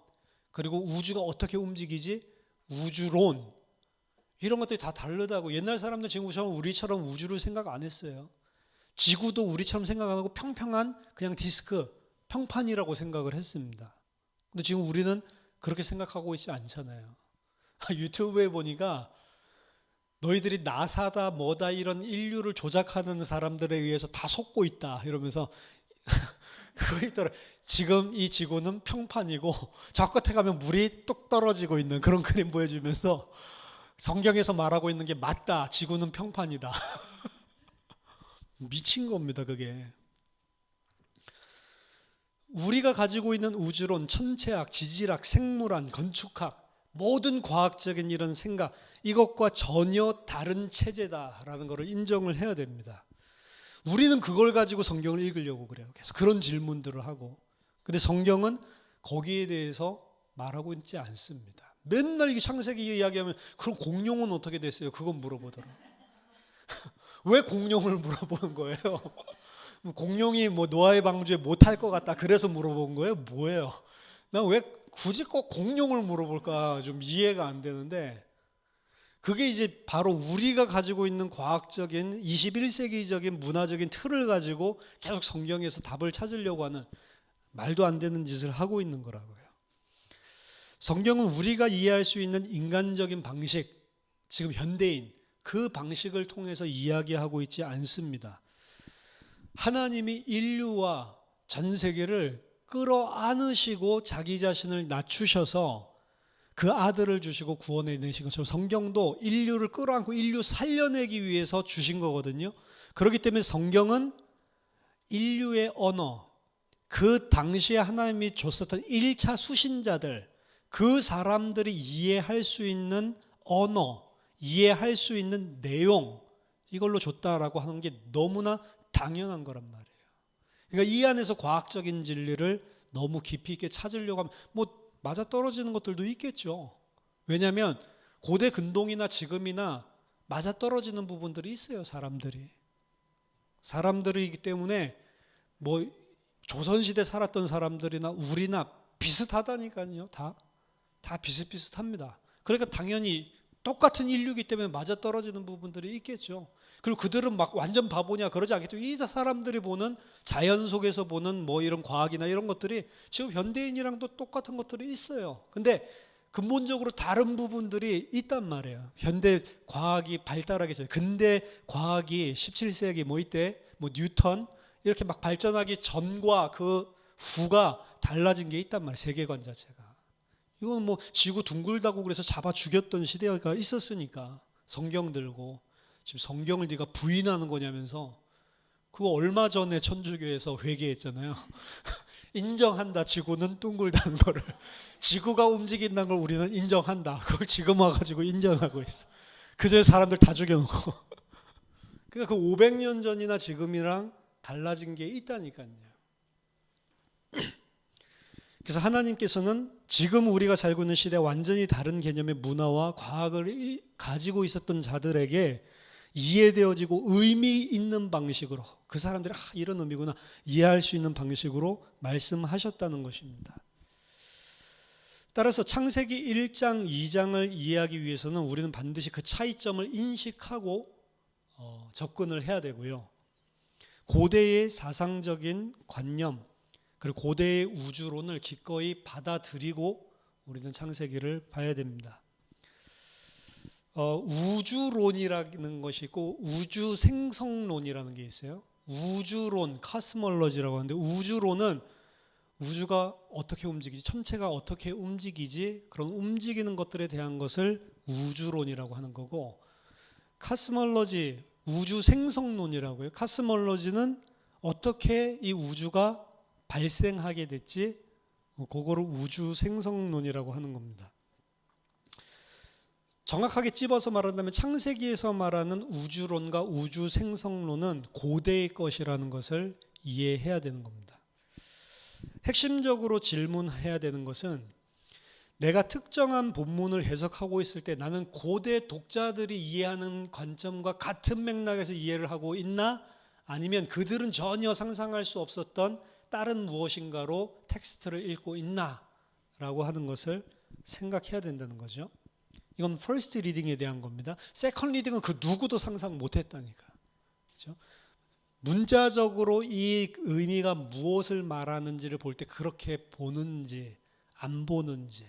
그리고 우주가 어떻게 움직이지? 우주론, 이런 것들이 다 다르다고. 옛날 사람들 지금 우리처럼 우주를 생각 안 했어요. 지구도 우리처럼 생각 안 하고 평평한 그냥 디스크, 평판이라고 생각을 했습니다. 근데 지금 우리는 그렇게 생각하고 있지 않잖아요. 유튜브에 보니까 너희들이 나사다 뭐다 이런 인류를 조작하는 사람들에 의해서 다 속고 있다 이러면서 그거 있더라. 지금 이 지구는 평판이고 저 끝에 가면 물이 뚝 떨어지고 있는 그런 그림 보여주면서 성경에서 말하고 있는 게 맞다. 지구는 평판이다. 미친 겁니다, 그게. 우리가 가지고 있는 우주론, 천체학, 지질학, 생물학, 건축학, 모든 과학적인 이런 생각, 이것과 전혀 다른 체제다라는 것을 인정을 해야 됩니다. 우리는 그걸 가지고 성경을 읽으려고 그래요. 그래서 그런 질문들을 하고. 근데 성경은 거기에 대해서 말하고 있지 않습니다. 맨날 이 창세기 이야기하면 그럼 공룡은 어떻게 됐어요? 그건 물어보더라. 왜 공룡을 물어보는 거예요? 공룡이 뭐 노아의 방주에 못할 것 같다 그래서 물어본 거예요? 뭐예요? 난 왜 굳이 꼭 공룡을 물어볼까 좀 이해가 안 되는데, 그게 이제 바로 우리가 가지고 있는 과학적인 21세기적인 문화적인 틀을 가지고 계속 성경에서 답을 찾으려고 하는 말도 안 되는 짓을 하고 있는 거라고요. 성경은 우리가 이해할 수 있는 인간적인 방식, 지금 현대인 그 방식을 통해서 이야기하고 있지 않습니다. 하나님이 인류와 전 세계를 끌어안으시고 자기 자신을 낮추셔서 그 아들을 주시고 구원해 내신 것처럼 성경도 인류를 끌어안고 인류 살려내기 위해서 주신 거거든요. 그렇기 때문에 성경은 인류의 언어, 그 당시에 하나님이 줬었던 1차 수신자들, 그 사람들이 이해할 수 있는 언어, 이해할 수 있는 내용, 이걸로 줬다라고 하는 게 너무나 당연한 거란 말이에요. 그러니까 이 안에서 과학적인 진리를 너무 깊이 있게 찾으려고 하면 뭐 맞아떨어지는 것들도 있겠죠. 왜냐하면 고대 근동이나 지금이나 맞아떨어지는 부분들이 있어요. 사람들이기 때문에 뭐 조선시대 살았던 사람들이나 우리나 비슷하다니까요. 다 비슷비슷합니다. 그러니까 당연히 똑같은 인류이기 때문에 맞아떨어지는 부분들이 있겠죠. 그리고 그들은 막 완전 바보냐 그러지 않겠죠. 이 사람들이 보는 자연 속에서 보는 뭐 이런 과학이나 이런 것들이 지금 현대인이랑도 똑같은 것들이 있어요. 근데 근본적으로 다른 부분들이 있단 말이에요. 현대 과학이 발달하기 전에, 근대 과학이 17세기 뭐 이때 뭐 뉴턴 이렇게 막 발전하기 전과 그 후가 달라진 게 있단 말이에요. 세계관 자체가. 이건 뭐 지구 둥글다고 그래서 잡아 죽였던 시대가 있었으니까 성경 들고 지금 성경을 네가 부인하는 거냐면서, 그거 얼마 전에 천주교에서 회개했잖아요. 인정한다. 지구는 둥글다는 거를. 지구가 움직인다는 걸 우리는 인정한다. 그걸 지금 와가지고 인정하고 있어. 그전에 사람들 다 죽여놓고. 그러니까 그 500년 전이나 지금이랑 달라진 게 있다니까요. 그래서 하나님께서는 지금 우리가 살고 있는 시대와 완전히 다른 개념의 문화와 과학을 가지고 있었던 자들에게 이해되어지고 의미 있는 방식으로, 그 사람들이 이런 의미구나 이해할 수 있는 방식으로 말씀하셨다는 것입니다. 따라서 창세기 1장, 2장을 이해하기 위해서는 우리는 반드시 그 차이점을 인식하고 접근을 해야 되고요. 고대의 사상적인 관념, 그리고 고대의 우주론을 기꺼이 받아들이고 우리는 창세기를 봐야 됩니다. 우주론이라는 것이 있고 우주 생성론이라는 게 있어요. 우주론, 카스몰러지라고 하는데, 우주론은 우주가 어떻게 움직이지, 천체가 어떻게 움직이지, 그런 움직이는 것들에 대한 것을 우주론이라고 하는 거고, 카스몰러지, 우주 생성론이라고 해요. 카스몰러지는 어떻게 이 우주가 발생하게 됐지, 그거를 우주 생성론이라고 하는 겁니다. 정확하게 찝어서 말한다면 창세기에서 말하는 우주론과 우주 생성론은 고대의 것이라는 것을 이해해야 되는 겁니다. 핵심적으로 질문해야 되는 것은, 내가 특정한 본문을 해석하고 있을 때 나는 고대 독자들이 이해하는 관점과 같은 맥락에서 이해를 하고 있나, 아니면 그들은 전혀 상상할 수 없었던 다른 무엇인가로 텍스트를 읽고 있나 라고 하는 것을 생각해야 된다는 거죠. 이건 퍼스트 리딩에 대한 겁니다. 세컨드 리딩은 그 누구도 상상 못했다니까. 그렇죠? 문자적으로 이 의미가 무엇을 말하는지를 볼 때 그렇게 보는지 안 보는지,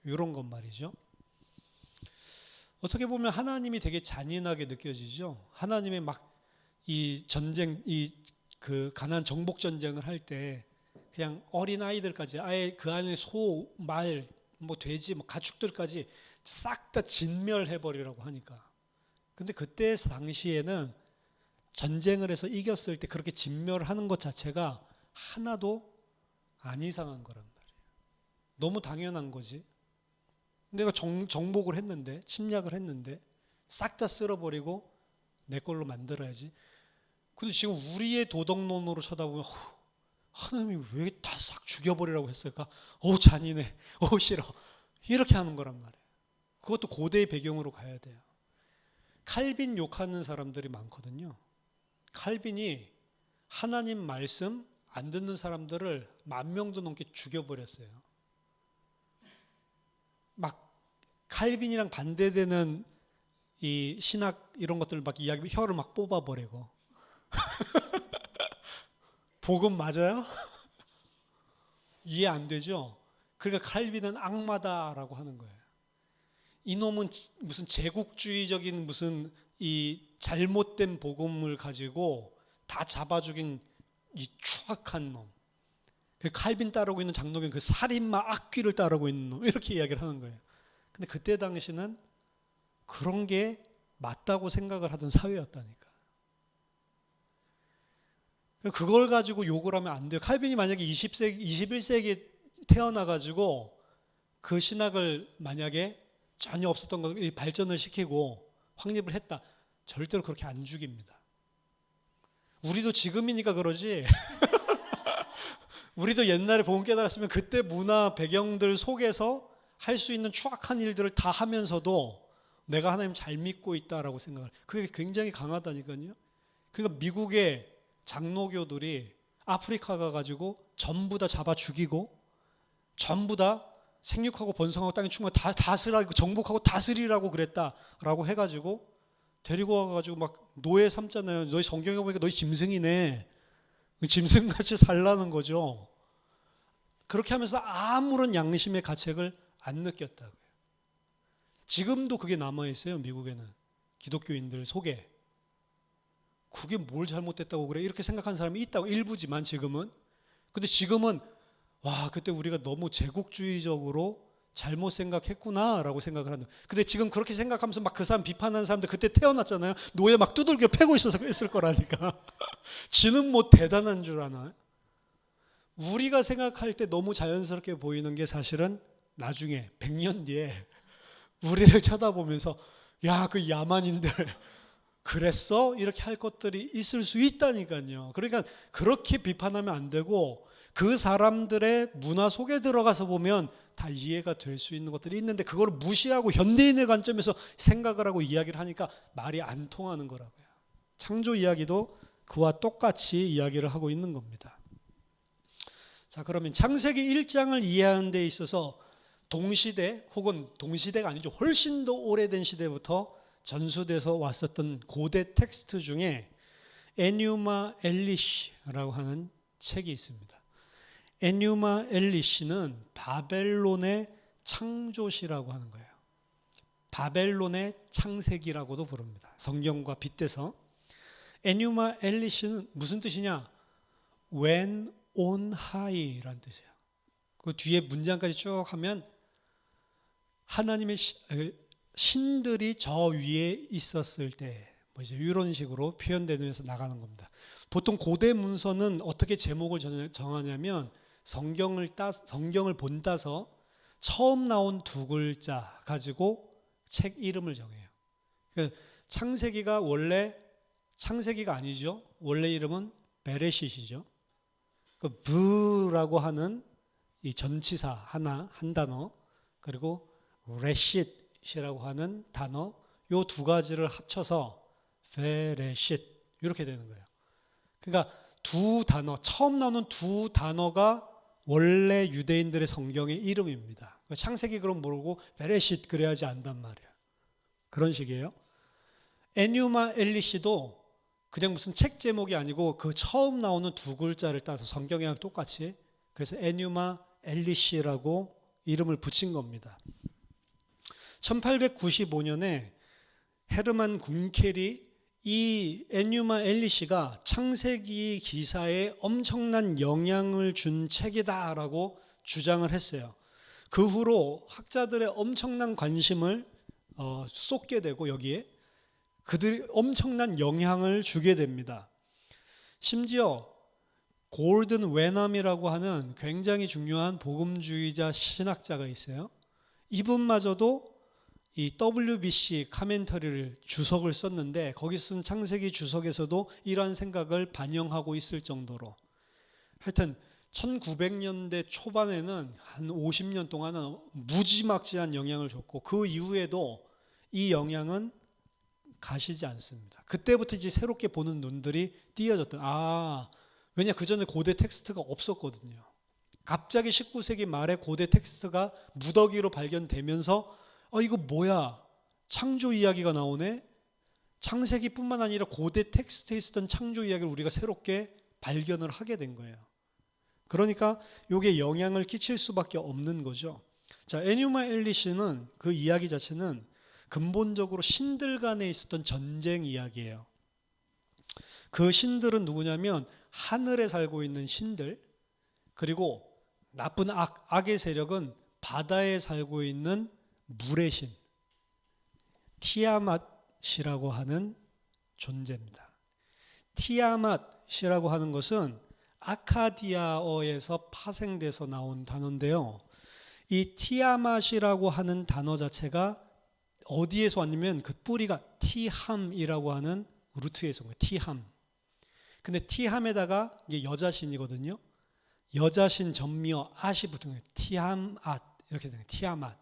이런 것 말이죠. 어떻게 보면 하나님이 되게 잔인하게 느껴지죠. 하나님의 막 이 전쟁, 그 가나안 정복 전쟁을 할 때 그냥 어린 아이들까지, 아예 그 안에 소, 말, 뭐 돼지, 뭐 가축들까지 싹 다 진멸해 버리라고 하니까. 근데 그때 당시에는 전쟁을 해서 이겼을 때 그렇게 진멸하는 것 자체가 하나도 안 이상한 거란 말이에요. 너무 당연한 거지. 내가 정복을 했는데, 침략을 했는데 싹 다 쓸어버리고 내 걸로 만들어야지. 근데 지금 우리의 도덕론으로 쳐다보면 하나님이 왜 다 싹 죽여버리라고 했을까? 잔인해, 싫어, 이렇게 하는 거란 말이에요. 그것도 고대의 배경으로 가야 돼요. 칼빈 욕하는 사람들이 많거든요. 칼빈이 하나님 말씀 안 듣는 사람들을 10,000명도 넘게 죽여버렸어요. 막 칼빈이랑 반대되는 이 신학 이런 것들을 막 이야기, 혀를 막 뽑아버리고. 복음 맞아요? 이해 안 되죠? 그러니까 칼빈은 악마다라고 하는 거예요. 이놈은 무슨 제국주의적인 무슨 이 잘못된 복음을 가지고 다 잡아 죽인 이 추악한 놈. 칼빈 따르고 있는 장로교는 그 살인마 악귀를 따르고 있는 놈, 이렇게 이야기를 하는 거예요. 근데 그때 당시는 그런 게 맞다고 생각을 하던 사회였다니까. 그걸 가지고 욕을 하면 안 돼요. 칼빈이 만약에 21세기에 태어나가지고 그 신학을 만약에 전혀 없었던 걸 발전을 시키고 확립을 했다, 절대로 그렇게 안 죽입니다. 우리도 지금이니까 그러지. 우리도 옛날에 복음 깨달았으면 그때 문화 배경들 속에서 할 수 있는 추악한 일들을 다 하면서도 내가 하나님 잘 믿고 있다라고 생각을, 그게 굉장히 강하다니까요. 그러니까 미국의 장로교들이 아프리카 가가지고 전부 다 잡아 죽이고 전부 다 생육하고 번성하고 땅에 충만 다 다스리라고, 정복하고 다스리라고 그랬다라고 해가지고 데리고 와가지고 막 노예 삼잖아요. 너희 성경에 보니까 너희 짐승이네. 짐승같이 살라는 거죠. 그렇게 하면서 아무런 양심의 가책을 안 느꼈다고요. 지금도 그게 남아있어요. 미국에는 기독교인들 속에. 그게 뭘 잘못됐다고 그래, 이렇게 생각하는 사람이 있다고. 일부지만 지금은. 근데 지금은 와, 그때 우리가 너무 제국주의적으로 잘못 생각했구나 라고 생각을 하는. 근데 지금 그렇게 생각하면서 막 그 사람 비판하는 사람들 그때 태어났잖아요. 노예 막 두들겨 패고 있을 거라니까. 지는 뭐 대단한 줄 아나? 우리가 생각할 때 너무 자연스럽게 보이는 게 사실은 나중에 100년 뒤에 우리를 쳐다보면서 야, 그 야만인들 그랬어? 이렇게 할 것들이 있을 수 있다니까요. 그러니까 그렇게 비판하면 안 되고, 그 사람들의 문화 속에 들어가서 보면 다 이해가 될 수 있는 것들이 있는데 그걸 무시하고 현대인의 관점에서 생각을 하고 이야기를 하니까 말이 안 통하는 거라고요. 창조 이야기도 그와 똑같이 이야기를 하고 있는 겁니다. 자, 그러면 창세기 1장을 이해하는 데 있어서 동시대 혹은 동시대가 아니죠. 훨씬 더 오래된 시대부터 전수돼서 왔었던 고대 텍스트 중에 에뉴마 엘리시라고 하는 책이 있습니다. 에뉴마 엘리시는 바벨론의 창조시라고 하는 거예요. 바벨론의 창세기라고도 부릅니다. 성경과 빗대서. 에뉴마 엘리시는 무슨 뜻이냐? When on high라는 뜻이에요. 그 뒤에 문장까지 쭉 하면 하나님의 신들이 저 위에 있었을 때 뭐 이제 이런 식으로 표현되면서 나가는 겁니다. 보통 고대 문서는 어떻게 제목을 정하냐면 성경을 본따서 처음 나온 두 글자 가지고 책 이름을 정해요. 그러니까 창세기가 원래 창세기가 아니죠. 원래 이름은 베레시시죠. 그 브라고 하는 이 전치사 하나 한 단어 그리고 레싯이라고 하는 단어 요 두 가지를 합쳐서 베레싯 이렇게 되는 거예요. 그러니까 두 단어 처음 나오는 두 단어가 원래 유대인들의 성경의 이름입니다. 창세기 그럼 모르고 베레싯 그래야지 안단 말이에요. 그런 식이에요. 에뉴마 엘리시도 그냥 무슨 책 제목이 아니고 그 처음 나오는 두 글자를 따서 성경이랑 똑같이 그래서 에뉴마 엘리시라고 이름을 붙인 겁니다. 1895년에 헤르만 군켈이 이 에뉴마 엘리시가 창세기 기사에 엄청난 영향을 준 책이다라고 주장을 했어요. 그 후로 학자들의 엄청난 관심을 쏟게 되고 여기에 그들이 엄청난 영향을 주게 됩니다. 심지어 골든 웨넘이라고 하는 굉장히 중요한 복음주의자 신학자가 있어요. 이분마저도 이 WBC 카멘터리를 주석을 썼는데 거기 쓴 창세기 주석에서도 이러한 생각을 반영하고 있을 정도로 하여튼 1900년대 초반에는 한 50년 동안은 무지막지한 영향을 줬고 그 이후에도 이 영향은 가시지 않습니다. 그때부터 이제 새롭게 보는 눈들이 띄어졌던 왜냐 그 전에 고대 텍스트가 없었거든요. 갑자기 19세기 말에 고대 텍스트가 무더기로 발견되면서 이거 뭐야? 창조 이야기가 나오네? 창세기뿐만 아니라 고대 텍스트에 있었던 창조 이야기를 우리가 새롭게 발견을 하게 된 거예요. 그러니까 이게 영향을 끼칠 수밖에 없는 거죠. 자, 에뉴마 엘리시는 그 이야기 자체는 근본적으로 신들 간에 있었던 전쟁 이야기예요. 그 신들은 누구냐면 하늘에 살고 있는 신들 그리고 나쁜 악의 세력은 바다에 살고 있는 물의 신 티아맛이라고 하는 존재입니다. 티아맛이라고 하는 것은 아카디아어에서 파생돼서 나온 단어인데요. 이 티아맛이라고 하는 단어 자체가 어디에서 왔냐면 그 뿌리가 티함이라고 하는 루트에서 온 거예요. 티함. 근데 티함에다가 이게 여자신이거든요. 여자신 전미어 앗이 붙은 거예요. 티함앗 이렇게 되는 거예요. 티아맛.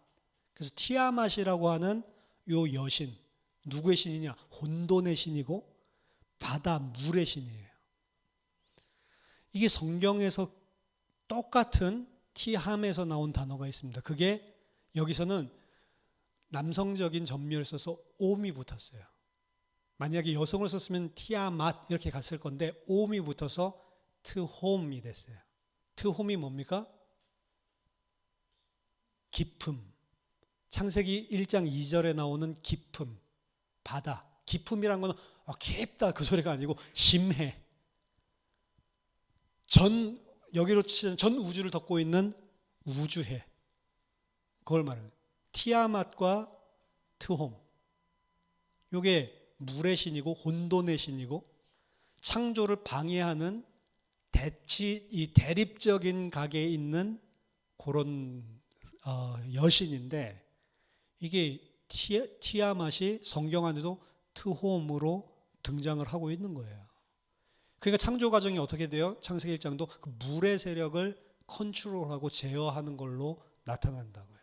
그래서 티아맛이라고 하는 요 여신 누구의 신이냐? 혼돈의 신이고 바다 물의 신이에요. 이게 성경에서 똑같은 티함에서 나온 단어가 있습니다. 그게 여기서는 남성적인 전미를 써서 옴이 붙었어요. 만약에 여성을 썼으면 티아맛 이렇게 갔을 건데 옴이 붙어서 트홈이 됐어요. 트홈이 뭡니까? 깊음. 창세기 1장 2절에 나오는 깊음, 바다. 깊음이란 건 깊다 그 소리가 아니고 심해. 여기로 치면 전 우주를 덮고 있는 우주해. 그걸 말해요. 티아맛과 트홈. 이게 물의 신이고 혼돈의 신이고 창조를 방해하는 이 대립적인 각에 있는 그런 여신인데 이게 티아맛이 성경 안에도 트홈으로 등장을 하고 있는 거예요. 그러니까 창조 과정이 어떻게 돼요? 창세기 1장도 그 물의 세력을 컨트롤하고 제어하는 걸로 나타난다고요.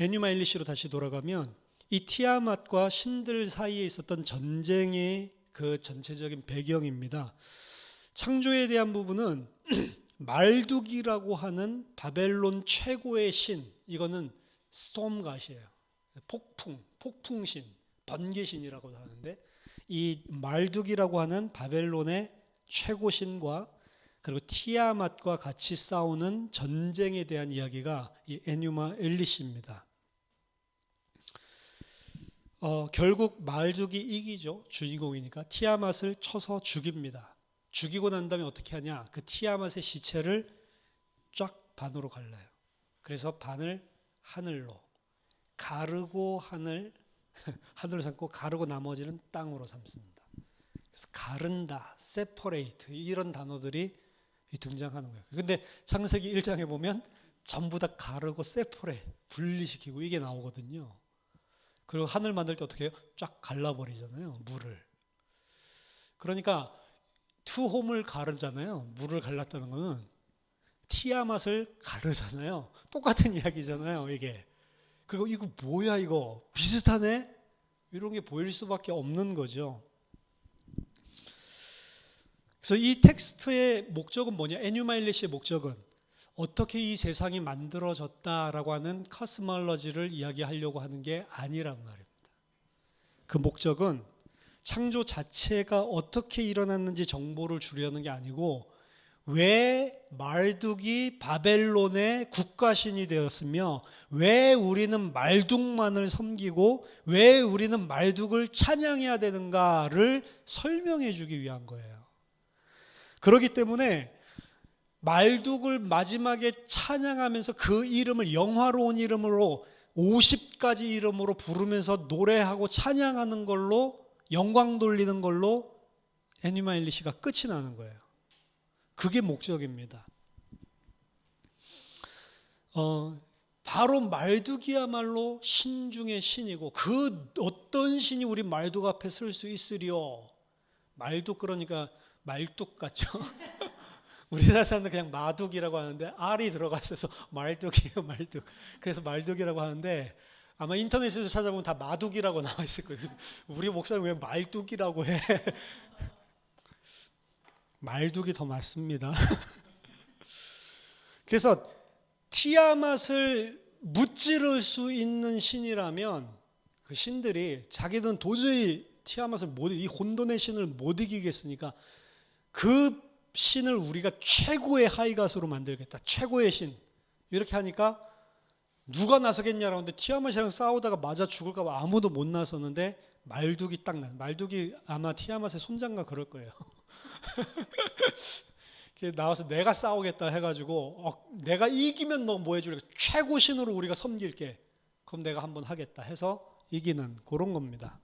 에뉴마 엘리시로 다시 돌아가면 이 티아맛과 신들 사이에 있었던 전쟁의 그 전체적인 배경입니다. 창조에 대한 부분은 말두기라고 하는 바벨론 최고의 신, 이거는 스톰갓이에요. 폭풍신, 번개신이라고도 하는데, 이 말두기라고 하는 바벨론의 최고신과 그리고 티아맛과 같이 싸우는 전쟁에 대한 이야기가 이 에뉴마 엘리시입니다. 결국 말두기 이기죠. 주인공이니까 티아맛을 쳐서 죽입니다. 죽이고 난 다음에 어떻게 하냐? 그 티아맛의 시체를 쫙 반으로 갈라요. 그래서 반을 하늘로 가르고 하늘을 삼고 가르고 나머지는 땅으로 삼습니다. 그래서 가른다, 세퍼레이트 이런 단어들이 등장하는 거예요. 근데 창세기 1장에 보면 전부 다 가르고 세퍼레 분리시키고 이게 나오거든요. 그리고 하늘 만들 때 어떻게 해요? 쫙 갈라버리잖아요. 물을. 그러니까 투홈을 가르잖아요. 물을 갈랐다는 거는 티아맛을 가르잖아요. 똑같은 이야기잖아요. 이게. 그리고 이거 뭐야 이거 비슷하네? 이런 게 보일 수밖에 없는 거죠. 그래서 이 텍스트의 목적은 뭐냐? 에뉴마 엘리시의 목적은 어떻게 이 세상이 만들어졌다라고 하는 코스몰로지를 이야기하려고 하는 게 아니란 말입니다. 그 목적은 창조 자체가 어떻게 일어났는지 정보를 주려는 게 아니고 왜 말둑이 바벨론의 국가신이 되었으며 왜 우리는 말둑만을 섬기고 왜 우리는 말둑을 찬양해야 되는가를 설명해 주기 위한 거예요. 그렇기 때문에 말둑을 마지막에 찬양하면서 그 이름을 영화로운 이름으로 50가지 이름으로 부르면서 노래하고 찬양하는 걸로 영광 돌리는 걸로 에뉴마 엘리시가 끝이 나는 거예요. 그게 목적입니다. 바로 말둑이야말로 신 중의 신이고 그 어떤 신이 우리 말둑 앞에 설 수 있으리요. 말둑 그러니까 말뚝 같죠. 우리나라 사람들 그냥 마둑이라고 하는데 R이 들어가 있어서 말뚝이에요. 말뚝. 그래서 말뚝이라고 하는데 아마 인터넷에서 찾아보면 다 마둑이라고 나와 있을 거예요. 우리 목사님 왜 말뚝이라고 해? 말둑이 더 맞습니다. 그래서 티아맛을 무찌를 수 있는 신이라면 그 신들이 자기들은 도저히 티아맛을 이 혼돈의 신을 못 이기겠으니까 그 신을 우리가 최고의 하이갓으로 만들겠다. 최고의 신. 이렇게 하니까 누가 나서겠냐라고 하는데 티아맛이랑 싸우다가 맞아 죽을까 봐 아무도 못 나서는데 말둑이 딱 말둑이 아마 티아맛의 손장가 그럴 거예요. 나와서 내가 싸우겠다 해가지고 내가 이기면 너 뭐 해줄래? 최고 신으로 우리가 섬길게. 그럼 내가 한번 하겠다 해서 이기는 그런 겁니다.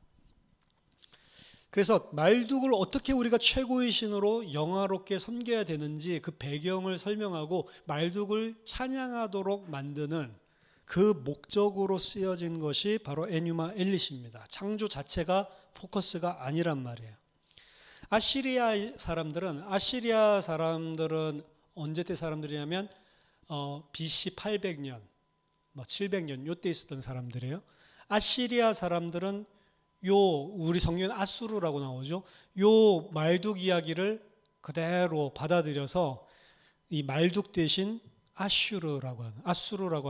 그래서 말둑을 어떻게 우리가 최고의 신으로 영화롭게 섬겨야 되는지 그 배경을 설명하고 말둑을 찬양하도록 만드는 그 목적으로 쓰여진 것이 바로 에뉴마 엘리시입니다. 창조 자체가 포커스가 아니란 말이에요. 아시리아 사람들은 언제 때 사람들이냐면 BC 800년, 700년 요때 있었던 사람들이에요. 아시리아 사람들은 우리 성경에 아수르라고 나오죠. 요 말둑 이야기를 그대로 받아들여서 이 말둑 대신 아수르라고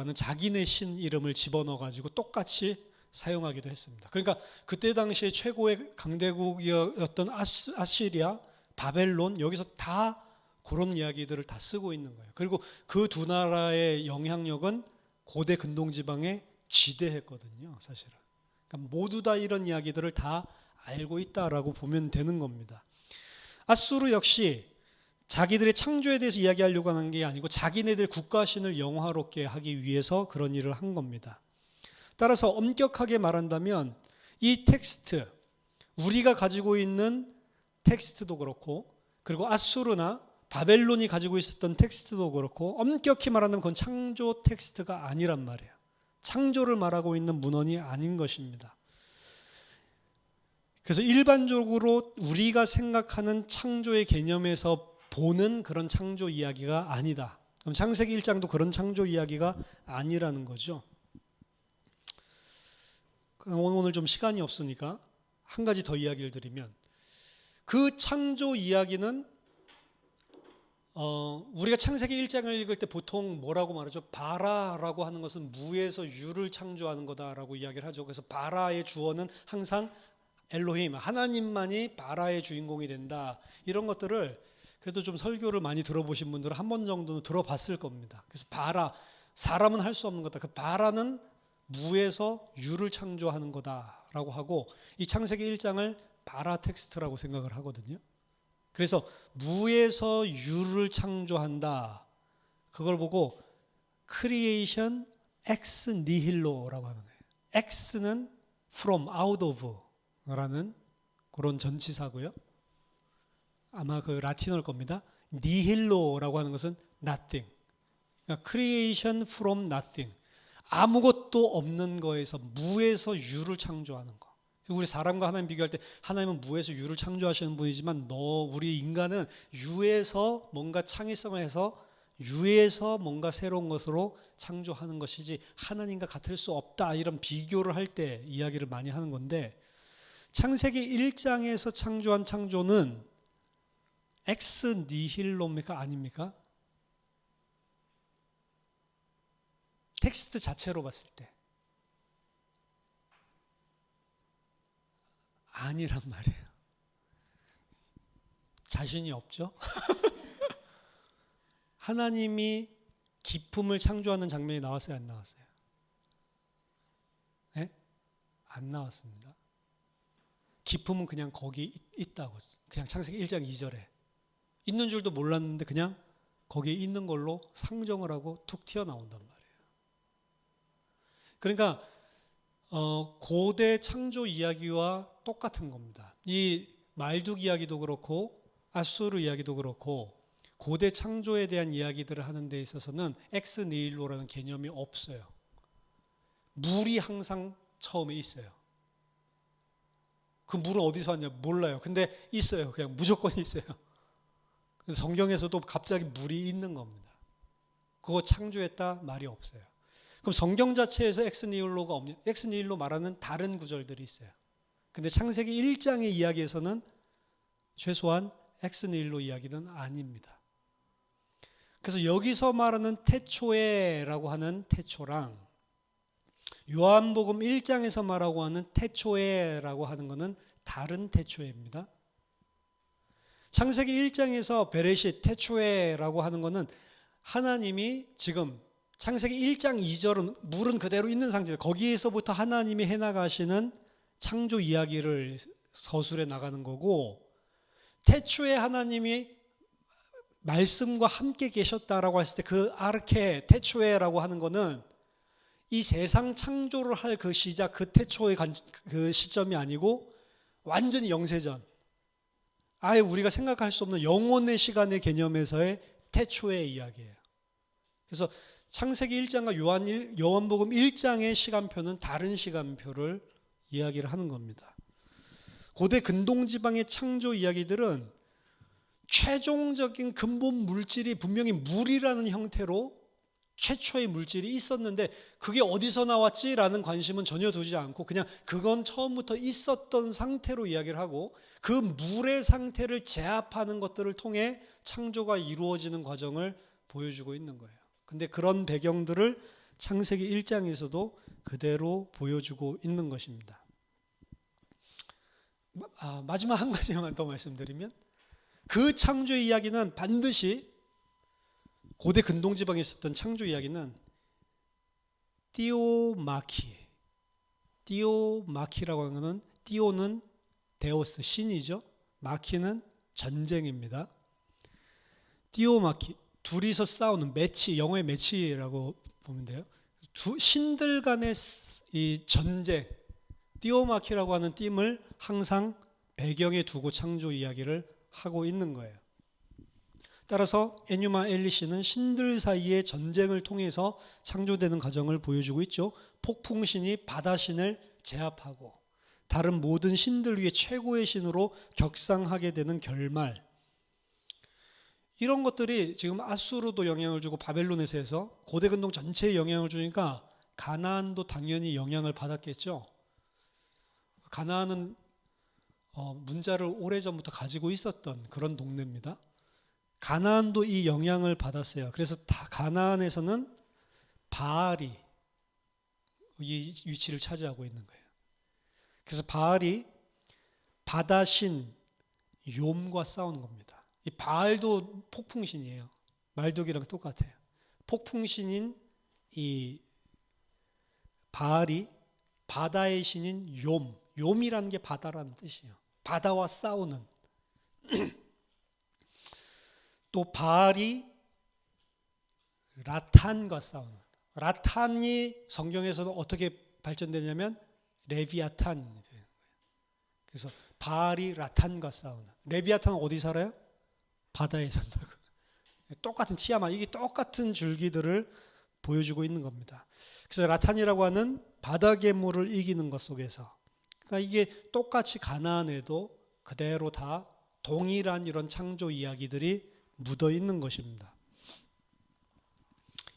하는 자기네 신 이름을 집어넣어 가지고 똑같이 사용하기도 했습니다. 그러니까 그때 당시에 최고의 강대국이었던 아시리아, 바벨론 여기서 다 그런 이야기들을 다 쓰고 있는 거예요. 그리고 그 두 나라의 영향력은 고대 근동지방에 지대했거든요, 사실은. 그러니까 모두 다 이런 이야기들을 다 알고 있다라고 보면 되는 겁니다. 아수르 역시 자기들의 창조에 대해서 이야기하려고 하는 게 아니고 자기네들 국가신을 영화롭게 하기 위해서 그런 일을 한 겁니다. 따라서 엄격하게 말한다면 이 텍스트, 우리가 가지고 있는 텍스트도 그렇고 그리고 아수르나 바벨론이 가지고 있었던 텍스트도 그렇고 엄격히 말하면 그건 창조 텍스트가 아니란 말이에요. 창조를 말하고 있는 문헌이 아닌 것입니다. 그래서 일반적으로 우리가 생각하는 창조의 개념에서 보는 그런 창조 이야기가 아니다. 그럼 창세기 1장도 그런 창조 이야기가 아니라는 거죠. 오늘 좀 시간이 없으니까 한 가지 더 이야기를 드리면, 그 창조 이야기는 우리가 창세기 1장을 읽을 때 보통 뭐라고 말하죠? 바라라고 하는 것은 무에서 유를 창조하는 거다라고 이야기를 하죠. 그래서 바라의 주어는 항상 엘로힘, 하나님만이 바라의 주인공이 된다. 이런 것들을 그래도 좀 설교를 많이 들어보신 분들은 한 번 정도는 들어봤을 겁니다. 그래서 바라, 사람은 할 수 없는 거다. 그 바라는 무에서 유를 창조하는 거다라고 하고, 이 창세기 1장을 바라 텍스트라고 생각을 하거든요. 그래서 무에서 유를 창조한다. 그걸 보고 creation ex nihillo라고 하는 거예요. ex는 from, out of 라는 그런 전치사고요. 아마 그 라틴어일 겁니다. nihillo라고 하는 것은 nothing. 그러니까 creation from nothing. 아무것도 없는 거에서, 무에서 유를 창조하는 거. 우리 사람과 하나님 비교할 때 하나님은 무에서 유를 창조하시는 분이지만 우리 인간은 유에서 뭔가 창의성을 해서 유에서 뭔가 새로운 것으로 창조하는 것이지 하나님과 같을 수 없다, 이런 비교를 할 때 이야기를 많이 하는 건데, 창세기 1장에서 창조한 창조는 엑스 니힐로입니까? 아닙니까? 텍스트 자체로 봤을 때 아니란 말이에요. 자신이 없죠? 하나님이 기품을 창조하는 장면이 나왔어요, 안 나왔어요? 네? 안 나왔습니다. 기품은 그냥 거기 있다고. 그냥 창세기 1장 2절에 있는 줄도 몰랐는데 그냥 거기에 있는 걸로 상정을 하고 툭 튀어나온단 말이에요. 그러니까 고대 창조 이야기와 똑같은 겁니다. 이 말둑 이야기도 그렇고 아수르 이야기도 그렇고 고대 창조에 대한 이야기들을 하는 데 있어서는 엑스 니힐로라는 개념이 없어요. 물이 항상 처음에 있어요. 그 물은 어디서 왔냐 몰라요. 근데 있어요. 그냥 무조건 있어요. 성경에서도 갑자기 물이 있는 겁니다. 그거 창조했다 말이 없어요. 그럼 성경 자체에서 엑스니힐로가 없냐? 엑스니힐로 말하는 다른 구절들이 있어요. 근데 창세기 1장의 이야기에서는 최소한 엑스니힐로 이야기는 아닙니다. 그래서 여기서 말하는 태초에라고 하는 태초랑 요한복음 1장에서 말하고 하는 태초에라고 하는 것은 다른 태초에입니다. 창세기 1장에서 베레시 태초에라고 하는 것은 하나님이 지금 창세기 1장 2절은 물은 그대로 있는 상태예요. 거기에서부터 하나님이 해나가시는 창조 이야기를 서술해 나가는 거고, 태초에 하나님이 말씀과 함께 계셨다라고 했을 때 그 아르케 태초에라고 하는 것은 이 세상 창조를 할 그 시작, 그 태초의 그 시점이 아니고 완전히 영세전, 아예 우리가 생각할 수 없는 영원의 시간의 개념에서의 태초의 이야기예요. 그래서 창세기 1장과 요한복음 1장의 시간표는 다른 시간표를 이야기를 하는 겁니다. 고대 근동지방의 창조 이야기들은 최종적인 근본 물질이 분명히 물이라는 형태로 최초의 물질이 있었는데 그게 어디서 나왔지라는 관심은 전혀 두지 않고 그냥 그건 처음부터 있었던 상태로 이야기를 하고, 그 물의 상태를 제압하는 것들을 통해 창조가 이루어지는 과정을 보여주고 있는 거예요. 근데 그런 배경들을 창세기 1장에서도 그대로 보여주고 있는 것입니다. 마지막 한 가지만 더 말씀드리면, 그 창조 이야기는 반드시 고대 근동지방에 있었던 창조 이야기는 띠오마키라고 하는 것은, 띠오는 데오스 신이죠. 마키는 전쟁입니다. 띠오마키, 둘이서 싸우는 매치, 영어의 매치라고 보면 돼요. 신들 간의 이 전쟁, 띠오마키라고 하는 띠임을 항상 배경에 두고 창조 이야기를 하고 있는 거예요. 따라서 에뉴마 엘리시는 신들 사이의 전쟁을 통해서 창조되는 과정을 보여주고 있죠. 폭풍신이 바다신을 제압하고, 다른 모든 신들 위에 최고의 신으로 격상하게 되는 결말, 이런 것들이 지금 아수르도 영향을 주고 바벨론에서 해서 고대 근동 전체에 영향을 주니까 가나안도 당연히 영향을 받았겠죠. 가나안은 문자를 오래전부터 가지고 있었던 그런 동네입니다. 가나안도 이 영향을 받았어요. 그래서 다 가나안에서는 바알이 이 위치를 차지하고 있는 거예요. 그래서 바알이 바다신 욤과 싸우는 겁니다. 이 바알도 폭풍신이에요. 말뚝이랑 똑같아요. 폭풍신인 이 바알이 바다의 신인 욤이라는 게 바다라는 뜻이에요. 바다와 싸우는. 또 바알이 라탄과 싸우는. 라탄이 성경에서는 어떻게 발전되냐면 레비아탄이 되는 거예요. 그래서 바알이 라탄과 싸우는. 레비아탄은 어디 살아요? 바다에 산다고. 똑같은 티아마, 이게 똑같은 줄기들을 보여주고 있는 겁니다. 그래서 라탄이라고 하는 바다 괴물을 이기는 것 속에서, 그러니까 이게 똑같이 가나안에도 그대로 다 동일한 이런 창조 이야기들이 묻어 있는 것입니다.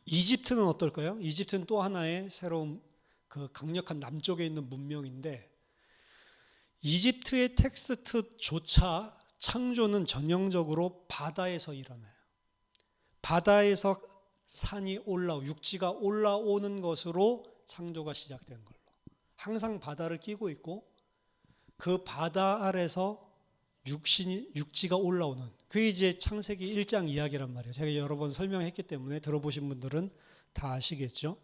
이집트는 어떨까요? 이집트는 또 하나의 새로운 그 강력한 남쪽에 있는 문명인데, 이집트의 텍스트조차 창조는 전형적으로 바다에서 일어나요. 바다에서 산이 육지가 올라오는 것으로 창조가 시작된 걸로. 항상 바다를 끼고 있고 그 바다 아래서 육지가 올라오는, 그게 이제 창세기 1장 이야기란 말이에요. 제가 여러 번 설명했기 때문에 들어보신 분들은 다 아시겠죠.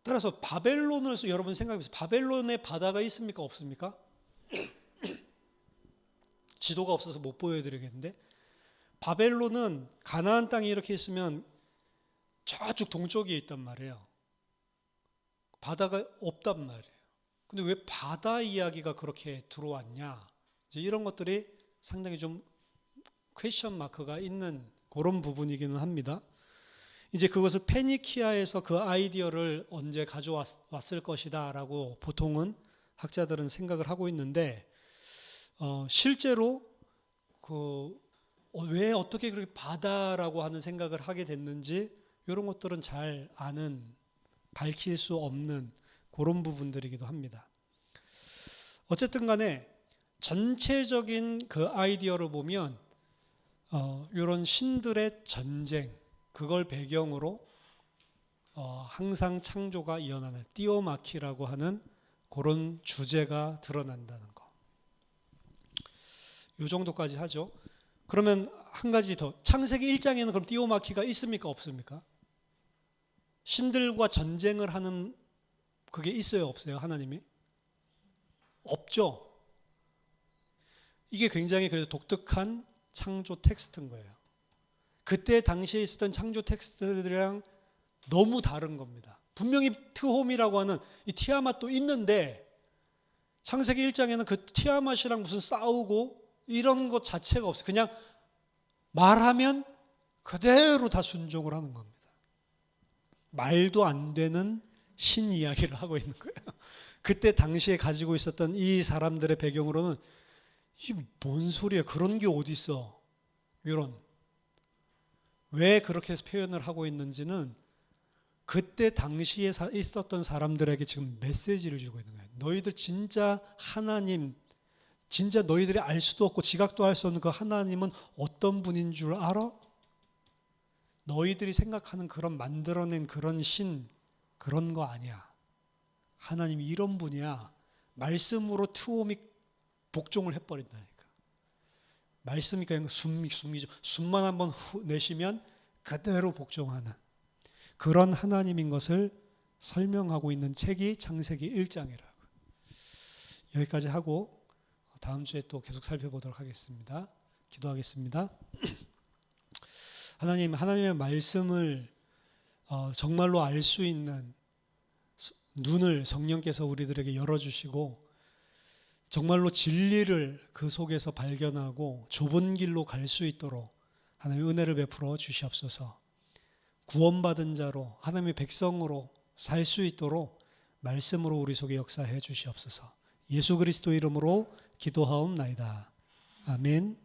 따라서 바벨론을 여러분 생각해보세요. 바벨론에 바다가 있습니까? 없습니까? 지도가 없어서 못 보여드리겠는데, 바벨론은 가나안 땅이 이렇게 있으면 저쪽 동쪽에 있단 말이에요. 바다가 없단 말이에요. 근데 왜 바다 이야기가 그렇게 들어왔냐? 이제 이런 것들이 상당히 좀 퀘스천 마크가 있는 그런 부분이기는 합니다. 이제 그것을 페니키아에서 그 아이디어를 언제 가져왔을 것이다 라고 보통은 학자들은 생각을 하고 있는데, 실제로 왜 어떻게 그렇게 바다라고 하는 생각을 하게 됐는지 이런 것들은 잘 밝힐 수 없는 그런 부분들이기도 합니다. 어쨌든 간에 전체적인 그 아이디어를 보면 이런 신들의 전쟁, 그걸 배경으로 항상 창조가 이어나는 띠오마키라고 하는 그런 주제가 드러난다는 거. 이 정도까지 하죠. 그러면 한 가지 더. 창세기 1장에는 그럼 띠오마키가 있습니까? 없습니까? 신들과 전쟁을 하는 그게 있어요? 없어요? 하나님이? 없죠. 이게 굉장히 그래서 독특한 창조 텍스트인 거예요. 그때 당시에 있었던 창조 텍스트들이랑 너무 다른 겁니다. 분명히 트홈이라고 하는 이 티아맛도 있는데 창세기 1장에는 그 티아맛이랑 무슨 싸우고 이런 것 자체가 없어요. 그냥 말하면 그대로 다 순종을 하는 겁니다. 말도 안 되는 신 이야기를 하고 있는 거예요. 그때 당시에 가지고 있었던 이 사람들의 배경으로는 이게 뭔 소리야? 그런 게 어디 있어? 이런. 왜 그렇게 해서 표현을 하고 있는지는 그때 당시에 있었던 사람들에게 지금 메시지를 주고 있는 거예요. 너희들 진짜 하나님, 진짜 너희들이 알 수도 없고 지각도 할 수 없는 그 하나님은 어떤 분인 줄 알아? 너희들이 생각하는 그런 만들어낸 그런 신, 그런 거 아니야. 하나님이 이런 분이야. 말씀으로 트오믹 복종을 해버린다니까. 말씀이 그냥 숨이죠. 숨만 한번 내쉬면 그대로 복종하는 그런 하나님인 것을 설명하고 있는 책이 창세기 1장이라고. 여기까지 하고 다음 주에 또 계속 살펴보도록 하겠습니다. 기도하겠습니다. 하나님, 하나님의 말씀을 정말로 알 수 있는 눈을 성령께서 우리들에게 열어주시고 정말로 진리를 그 속에서 발견하고 좁은 길로 갈 수 있도록 하나님의 은혜를 베풀어 주시옵소서. 구원받은 자로 하나님의 백성으로 살 수 있도록 말씀으로 우리 속에 역사해 주시옵소서. 예수 그리스도 이름으로 기도하옵나이다. 아멘.